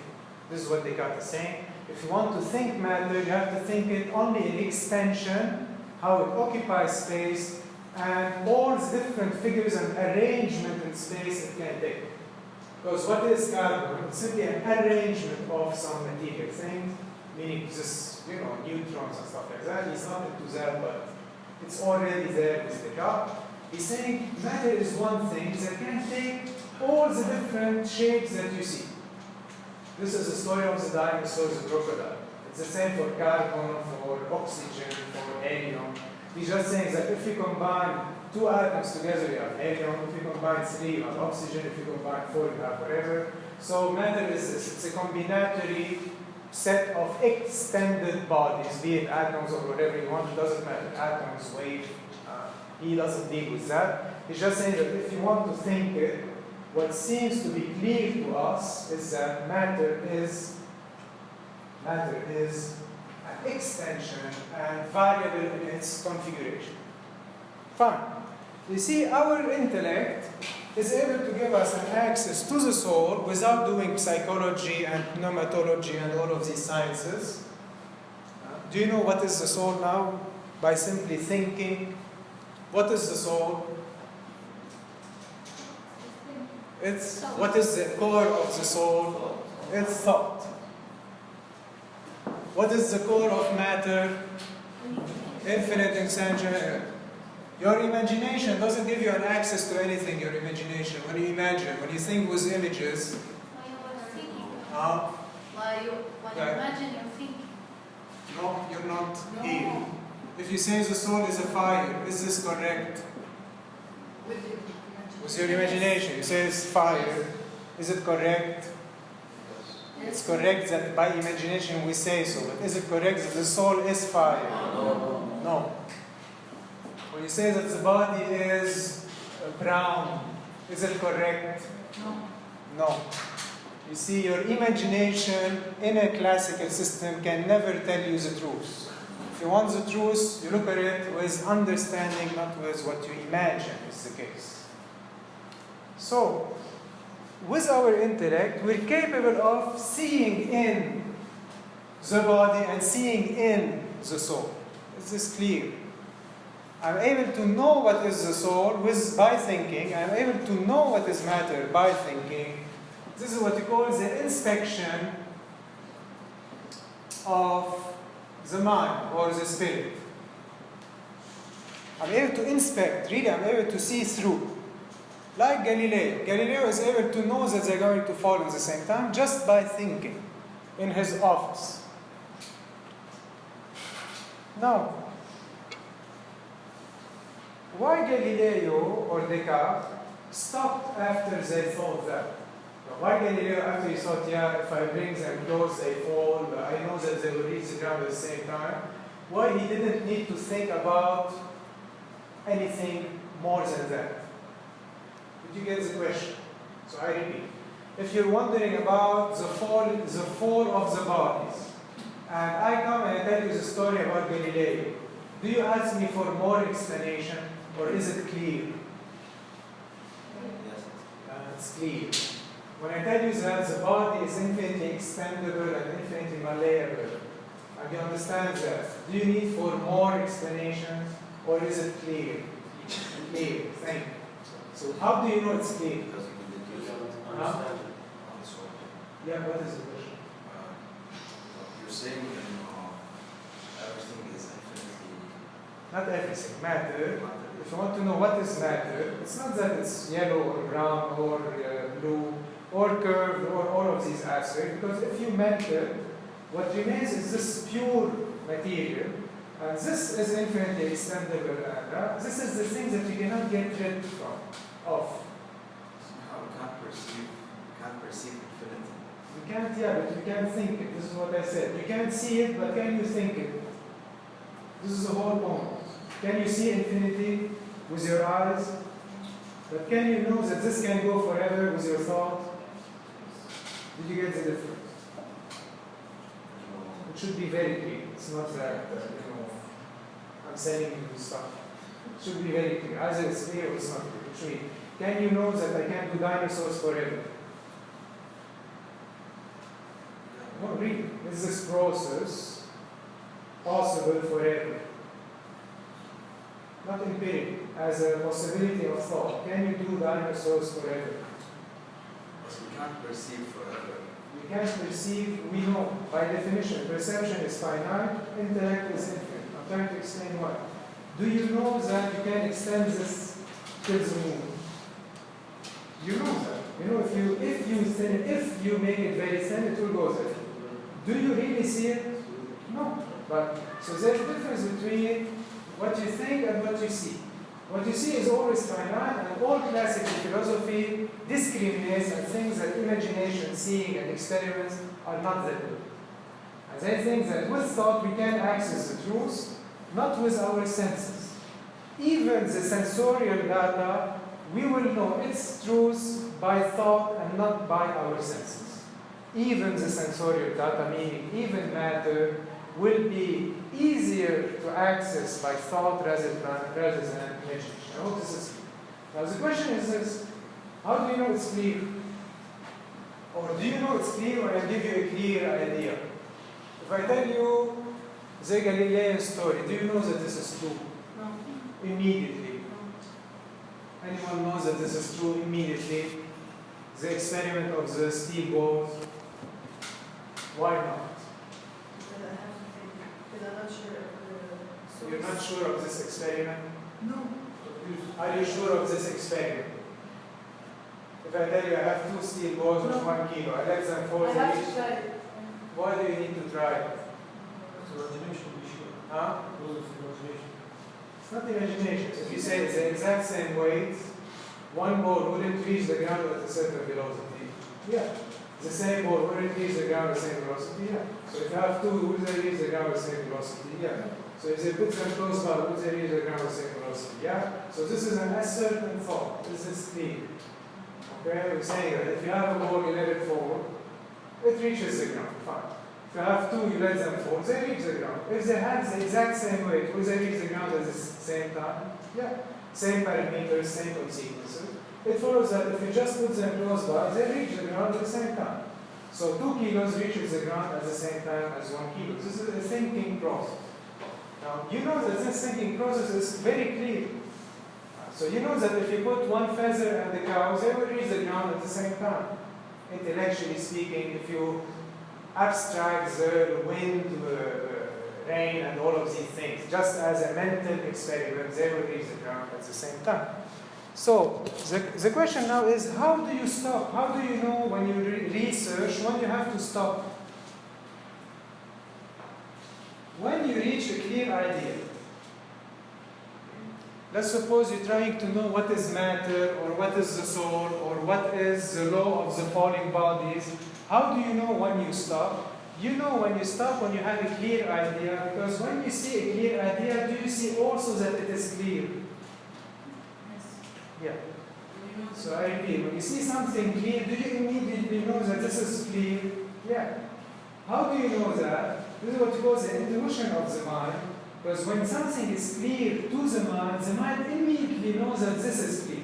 This is what Descartes is saying. If you want to think matter, you have to think it only in extension, how it occupies space, and all the different figures and arrangement in space it can take. Because what is carbon? It's simply an arrangement of some material things, meaning just, neutrons and stuff like that. He's not into that, but it's already there with Descartes. He's saying matter is one thing that can take all the different shapes that you see. This is the story of the dinosaurs, the crocodile. It's the same for carbon, for oxygen, for helium. He's just saying that if you combine 2 atoms together, you have helium. If you combine 3, you have oxygen. If you combine 4, you have whatever. So matter is this. It's a combinatory set of extended bodies, be it atoms or whatever you want. It doesn't matter. Atoms, wave. He doesn't deal with that. He's just saying that if you want to think it, what seems to be clear to us is that matter is an extension and variable in its configuration. Fine. You see, our intellect is able to give us an access to the soul without doing psychology and pneumatology and all of these sciences. Do you know what is the soul now? By simply thinking. What is the soul? It's what is the core of the soul? It's thought. What is the core of matter? Infinite extension. Your imagination doesn't give you an access to anything. Your imagination, when you imagine, when you think with images. When you were thinking. When you imagine, you're thinking. No, you're not No. here. If you say the soul is a fire, is this correct? With your imagination, you say it's fire. Is it correct? It's correct that by imagination we say so, but is it correct that the soul is fire? No. When you say that the body is brown, is it correct? No. You see, your imagination in a classical system can never tell you the truth. If you want the truth, you look at it with understanding, not with what you imagine is the case. So, with our intellect, we're capable of seeing in the body and seeing in the soul. Is this clear? I'm able to know what is the soul by thinking. I'm able to know what is matter by thinking. This is what you call the inspection of the mind or the spirit. I'm able to inspect, really I'm able to see through. Like Galileo. Galileo is able to know that they're going to fall at the same time just by thinking in his office. Now, why Galileo or Descartes stopped after they thought that? Why Galileo, after he thought, yeah, if I bring them close, they fall, I know that they will reach the ground at the same time, why he didn't need to think about anything more than that? Did you get the question? So I repeat. If you're wondering about the fall of the bodies, and I come and I tell you the story about Galileo, do you ask me for more explanation, or is it clear? Yes. It's clear. When I tell you that the body is infinitely expandable and infinitely malleable, and you understand that, do you need for more explanations, or is it clear? Clear. Thank you. So how do you know it's clear? Because you can deduce it. Huh? Also, Yeah, what is the question? you're saying that everything is infinitely Not everything. Matter. matter. If you want to know what is matter, it's not that it's yellow or brown or blue or curved or all of these aspects, because if you melt it, what remains is this pure material, and this is infinitely extendable, and this is the thing that you cannot get rid of. Somehow we can't perceive infinity. You can't, yeah, but you can think it. This is what I said. You can't see it, but can you think it? This is the whole point. Can you see infinity with your eyes? But can you know that this can go forever with your thought? Did you get the difference? It should be very clear. It's not that, I'm selling you stuff. It should be very clear. Either it's clear or it's not clear. It should be. Can you know that I can't do dinosaurs forever? No, really. Is this process possible forever? Not empirical, as a possibility of thought. Can you do dinosaurs forever? But we can't perceive forever. We can't perceive, we know. By definition, perception is finite, intellect is infinite. I'm trying to explain why. Do you know that you can extend this till the moon? You know that. You know, if you make it very thin, it will go there. Do you really see it? No. But so there's a difference between what you think and what you see. What you see is always finite, and all classical philosophy discriminates and thinks that imagination, seeing, and experiments are not that good. And they think that with thought we can access the truth, not with our senses. Even the sensorial data, we will know its truth by thought and not by our senses. Even the sensorial data, meaning even matter, will be easier to access by thought rather than imagination. I hope this is clear. Now the question is this: how do you know it's clear? Or do you know it's clear when I give you a clear idea? If I tell you the Galilean story, do you know that this is true? No. Immediately. Anyone knows that this is true immediately? The experiment of the steel balls. Why not? Because I'm not sure of the You're not sure of this experiment? No. Are you sure of this experiment? If I tell you I have 2 steel balls of 1 kilo, I let them fall I have to each. try it. Why do you need to try it? It's imagination, we sure. Huh? Because it's imagination. It's not imagination. If you say it's the exact same weight, 1 ball wouldn't reach the ground at a certain velocity. Yeah. The same ball wouldn't reach the ground at the same velocity. Yeah. So if you have 2, would they reach the ground at the same velocity? Yeah. So if they put them close by, would they reach the ground at the same velocity? Yeah. So this is an ascertain thought. This is clear. Okay, we're saying that if you have a ball, you let it fall, it reaches the ground. Fine. If you have 2, you let them fall, they reach the ground. If they have the exact same weight, will they reach the ground at the same time? Yeah. Same parameters, same consequences. It follows that if you just put them close by, they reach the ground at the same time. So 2 kilos reaches the ground at the same time as 1 kilo. This is a thinking process. Now, you know that this thinking process is very clear. So you know that if you put 1 feather and the cows, they will reach the ground at the same time. Intellectually speaking, if you abstract the wind, rain, and all of these things, just as a mental experiment, they will reach the ground at the same time. So the question now is, how do you stop? How do you know when you research when you have to stop? When you reach a clear idea. Let's suppose you're trying to know what is matter, or what is the soul, or what is the law of the falling bodies. How do you know when you stop? You know when you stop when you have a clear idea, because when you see a clear idea, do you see also that it is clear? Yeah. So I repeat, when you see something clear, do you immediately know that this is clear? Yeah. How do you know that? This is what you call the intuition of the mind. Because when something is clear to the mind immediately knows that this is clear.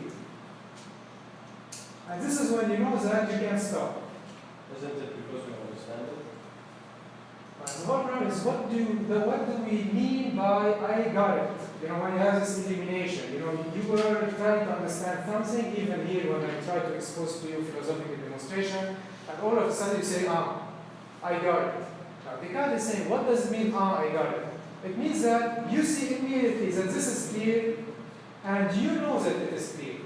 And this is when you know that you can stop. Isn't it because we understand it? The whole problem is what do we mean by I got it? When you have this elimination, you were trying to understand something, even here when I try to expose to you philosophical demonstration, and all of a sudden you say, I got it. Now Descartes is saying, what does it mean, I got it? It means that you see immediately that this is clear, and you know that it is clear.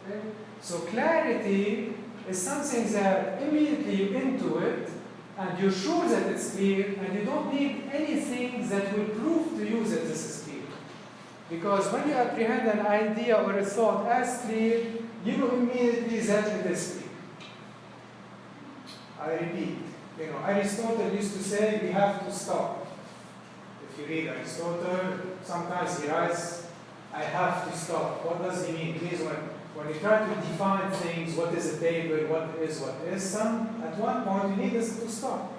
Okay? So clarity is something that immediately you into it, and you're sure that it's clear, and you don't need anything that will prove to you that this is clear. Because when you apprehend an idea or a thought as clear, you know immediately that it is clear. I repeat, Aristotle used to say we have to stop. If you read Aristotle, sometimes he writes, I have to stop. What does he mean? It means when you try to define things, what is a table, what is, at one point you need us to stop.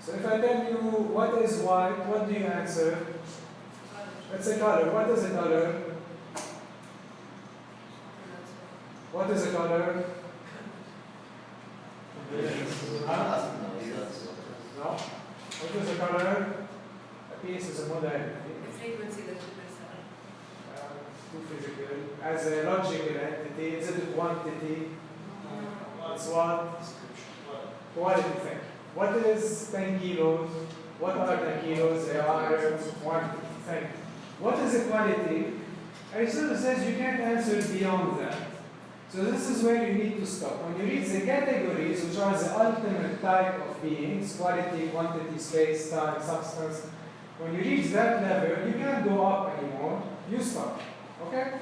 So if I tell you what is white, what do you answer? It's a color. What is a color? What is a color? Huh? No? What is a color? A piece is a modality. The frequency that you perceive. Too physical. As a logical entity, is it a quantity? It's what? Quality thing. What is 10 kilos? What are 10 kilos? They are quantity thing. What is a quality? Aristotle says you can't answer beyond that. So this is where you need to stop. When you reach the categories, which are the ultimate type of beings, quality, quantity, space, time, substance, when you reach that level, you can't go up anymore, you stop. Okay?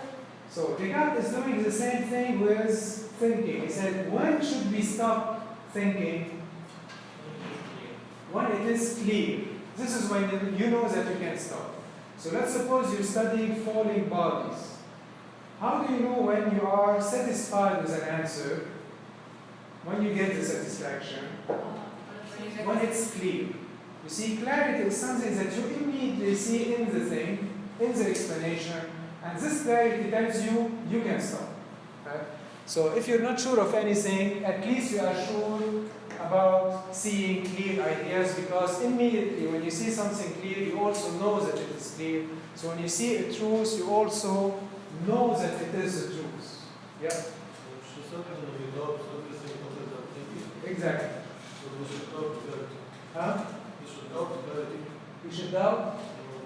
So Descartes is doing the same thing with thinking. He said, when should we stop thinking? When it is clear. This is when you know that you can stop. So let's suppose you're studying falling bodies. How do you know when you are satisfied with an answer? When you get the satisfaction? When it's clear. You see, clarity is something that you immediately see in the thing, in the explanation, and this clarity tells you you can stop. Right? So if you're not sure of anything, at least you are sure about seeing clear ideas, because immediately when you see something clear, you also know that it is clear. So when you see a truth, you also know that it is a truth. Yeah? Exactly. So we should doubt clarity. Huh? We should doubt clarity. You should doubt?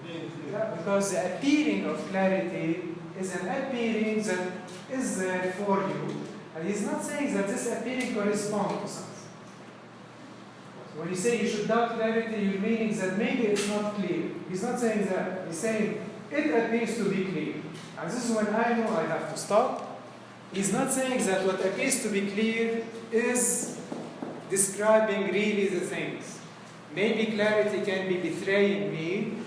Being clear. Yeah, because the appearing of clarity is an appearing that is there for you. And he's not saying that this appearing corresponds to something. So when you say you should doubt clarity, you're meaning that maybe it's not clear. He's not saying that. He's saying it appears to be clear. And this is when I know I have to stop. He's not saying that what appears to be clear is describing really the things. Maybe clarity can be betraying me,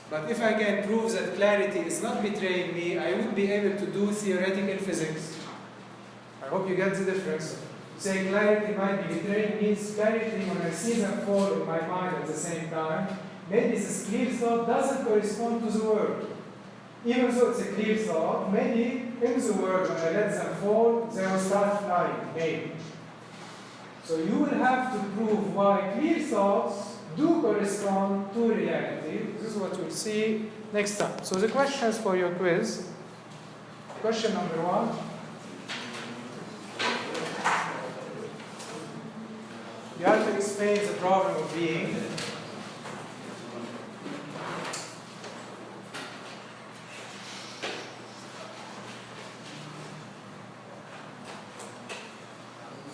but if I can prove that clarity is not betraying me, I would be able to do theoretical physics. I hope you get the difference. Saying clarity might be betraying means clarity when I see them fall in my mind at the same time, maybe this clear thought doesn't correspond to the word. Even though it's a clear thought, maybe in the word when I let them fall, they will start flying, maybe. So you will have to prove why clear thoughts do correspond to reality. This is what we'll see next time. So the questions for your quiz. Question number 1. You have to explain the problem of being.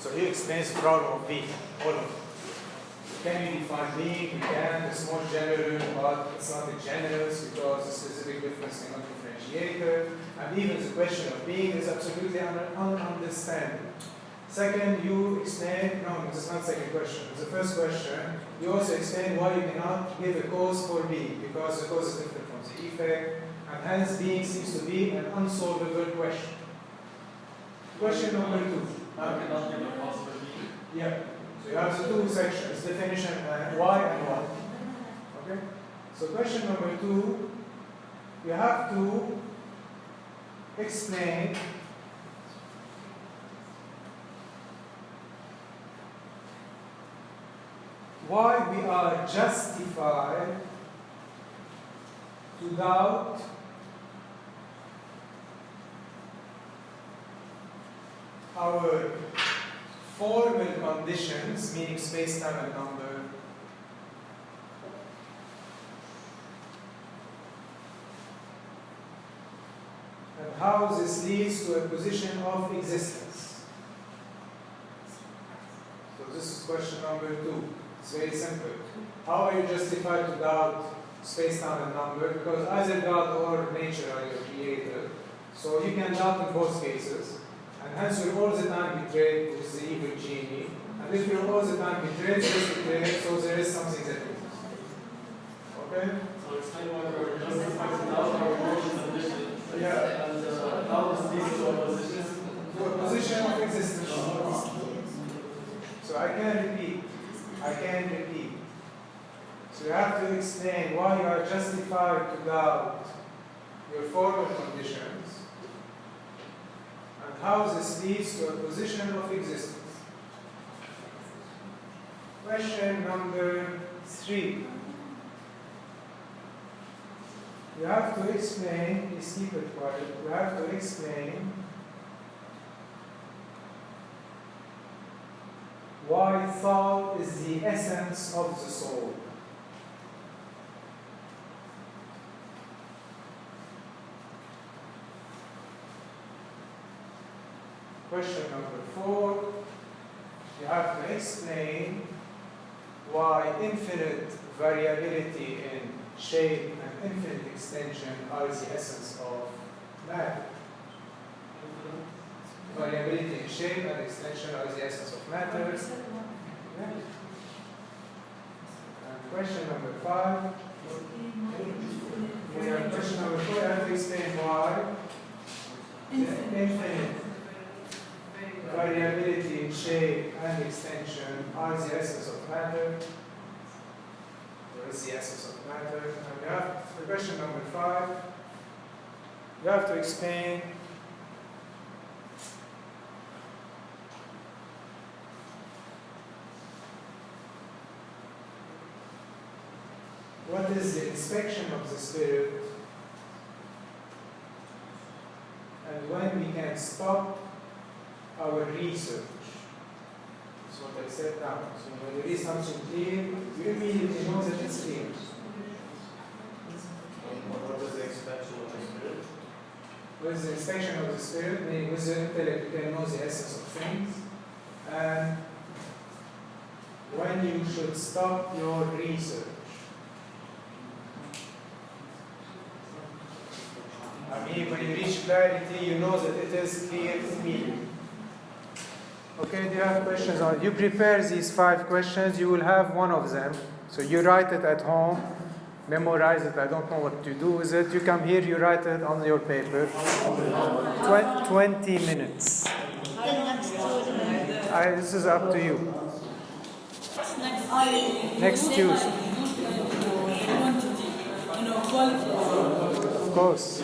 So he explains the problem of being, all of it. Can you define being? You can. It's more general, but it's not generous because the specific difference cannot differentiate it. And even the question of being is absolutely ununderstandable. Second, you explain, no, this is not the second question. It's the first question. You also explain why you cannot give a cause for being, because the cause is different from the effect, and hence being seems to be an unsolvable question. Question number 2. I cannot give a cause for being. Yeah. So you have the two sections, definition and why and what. Okay? So question number 2, you have to explain why we are justified to doubt our formal conditions, meaning space, time, and number, and how this leads to a position of existence. So this is question number 2. It's very simple. How are you justified to doubt space, time, and number? Because either God or nature are your creator. So you can doubt in both cases. And hence you're all the time betrayed with the evil genie. And if you're all the time betrayed, so there is something that exists. Okay? So explain why we're justified to doubt our emotions and wishes. Yeah. And how this leads to a position. To a position of existence. So I can repeat. So you have to explain why you are justified to doubt your formal conditions and how this leads to a position of existence. Question number 3. You have to explain, please keep it quiet, you have to explain why thought is the essence of the soul. Question number 4, you have to explain why infinite variability in shape and infinite extension are the essence of matter. Variability in shape and extension are the essence of matter. Yeah. And question number 5. We have question number 4. I have to explain why infinite variability in shape and extension are the essence of matter. Or is the essence of matter. And we have for question number 5. You have to explain what is the inspection of the spirit and when we can stop our research. That's what I said now. So when there is something clear, you immediately know that it's clear. What is the inspection of the spirit? What is the inspection of the spirit? Meaning with the intellect you can know the essence of things. And when you should stop your research. I mean, when you reach clarity, you know that it is clear immediately. Okay, do you have questions on it? You prepare these 5 questions, you will have one of them. So you write it at home, memorize it, I don't know what to do with it. You come here, you write it on your paper. 20 minutes. This is up to you. Next Tuesday. Of course.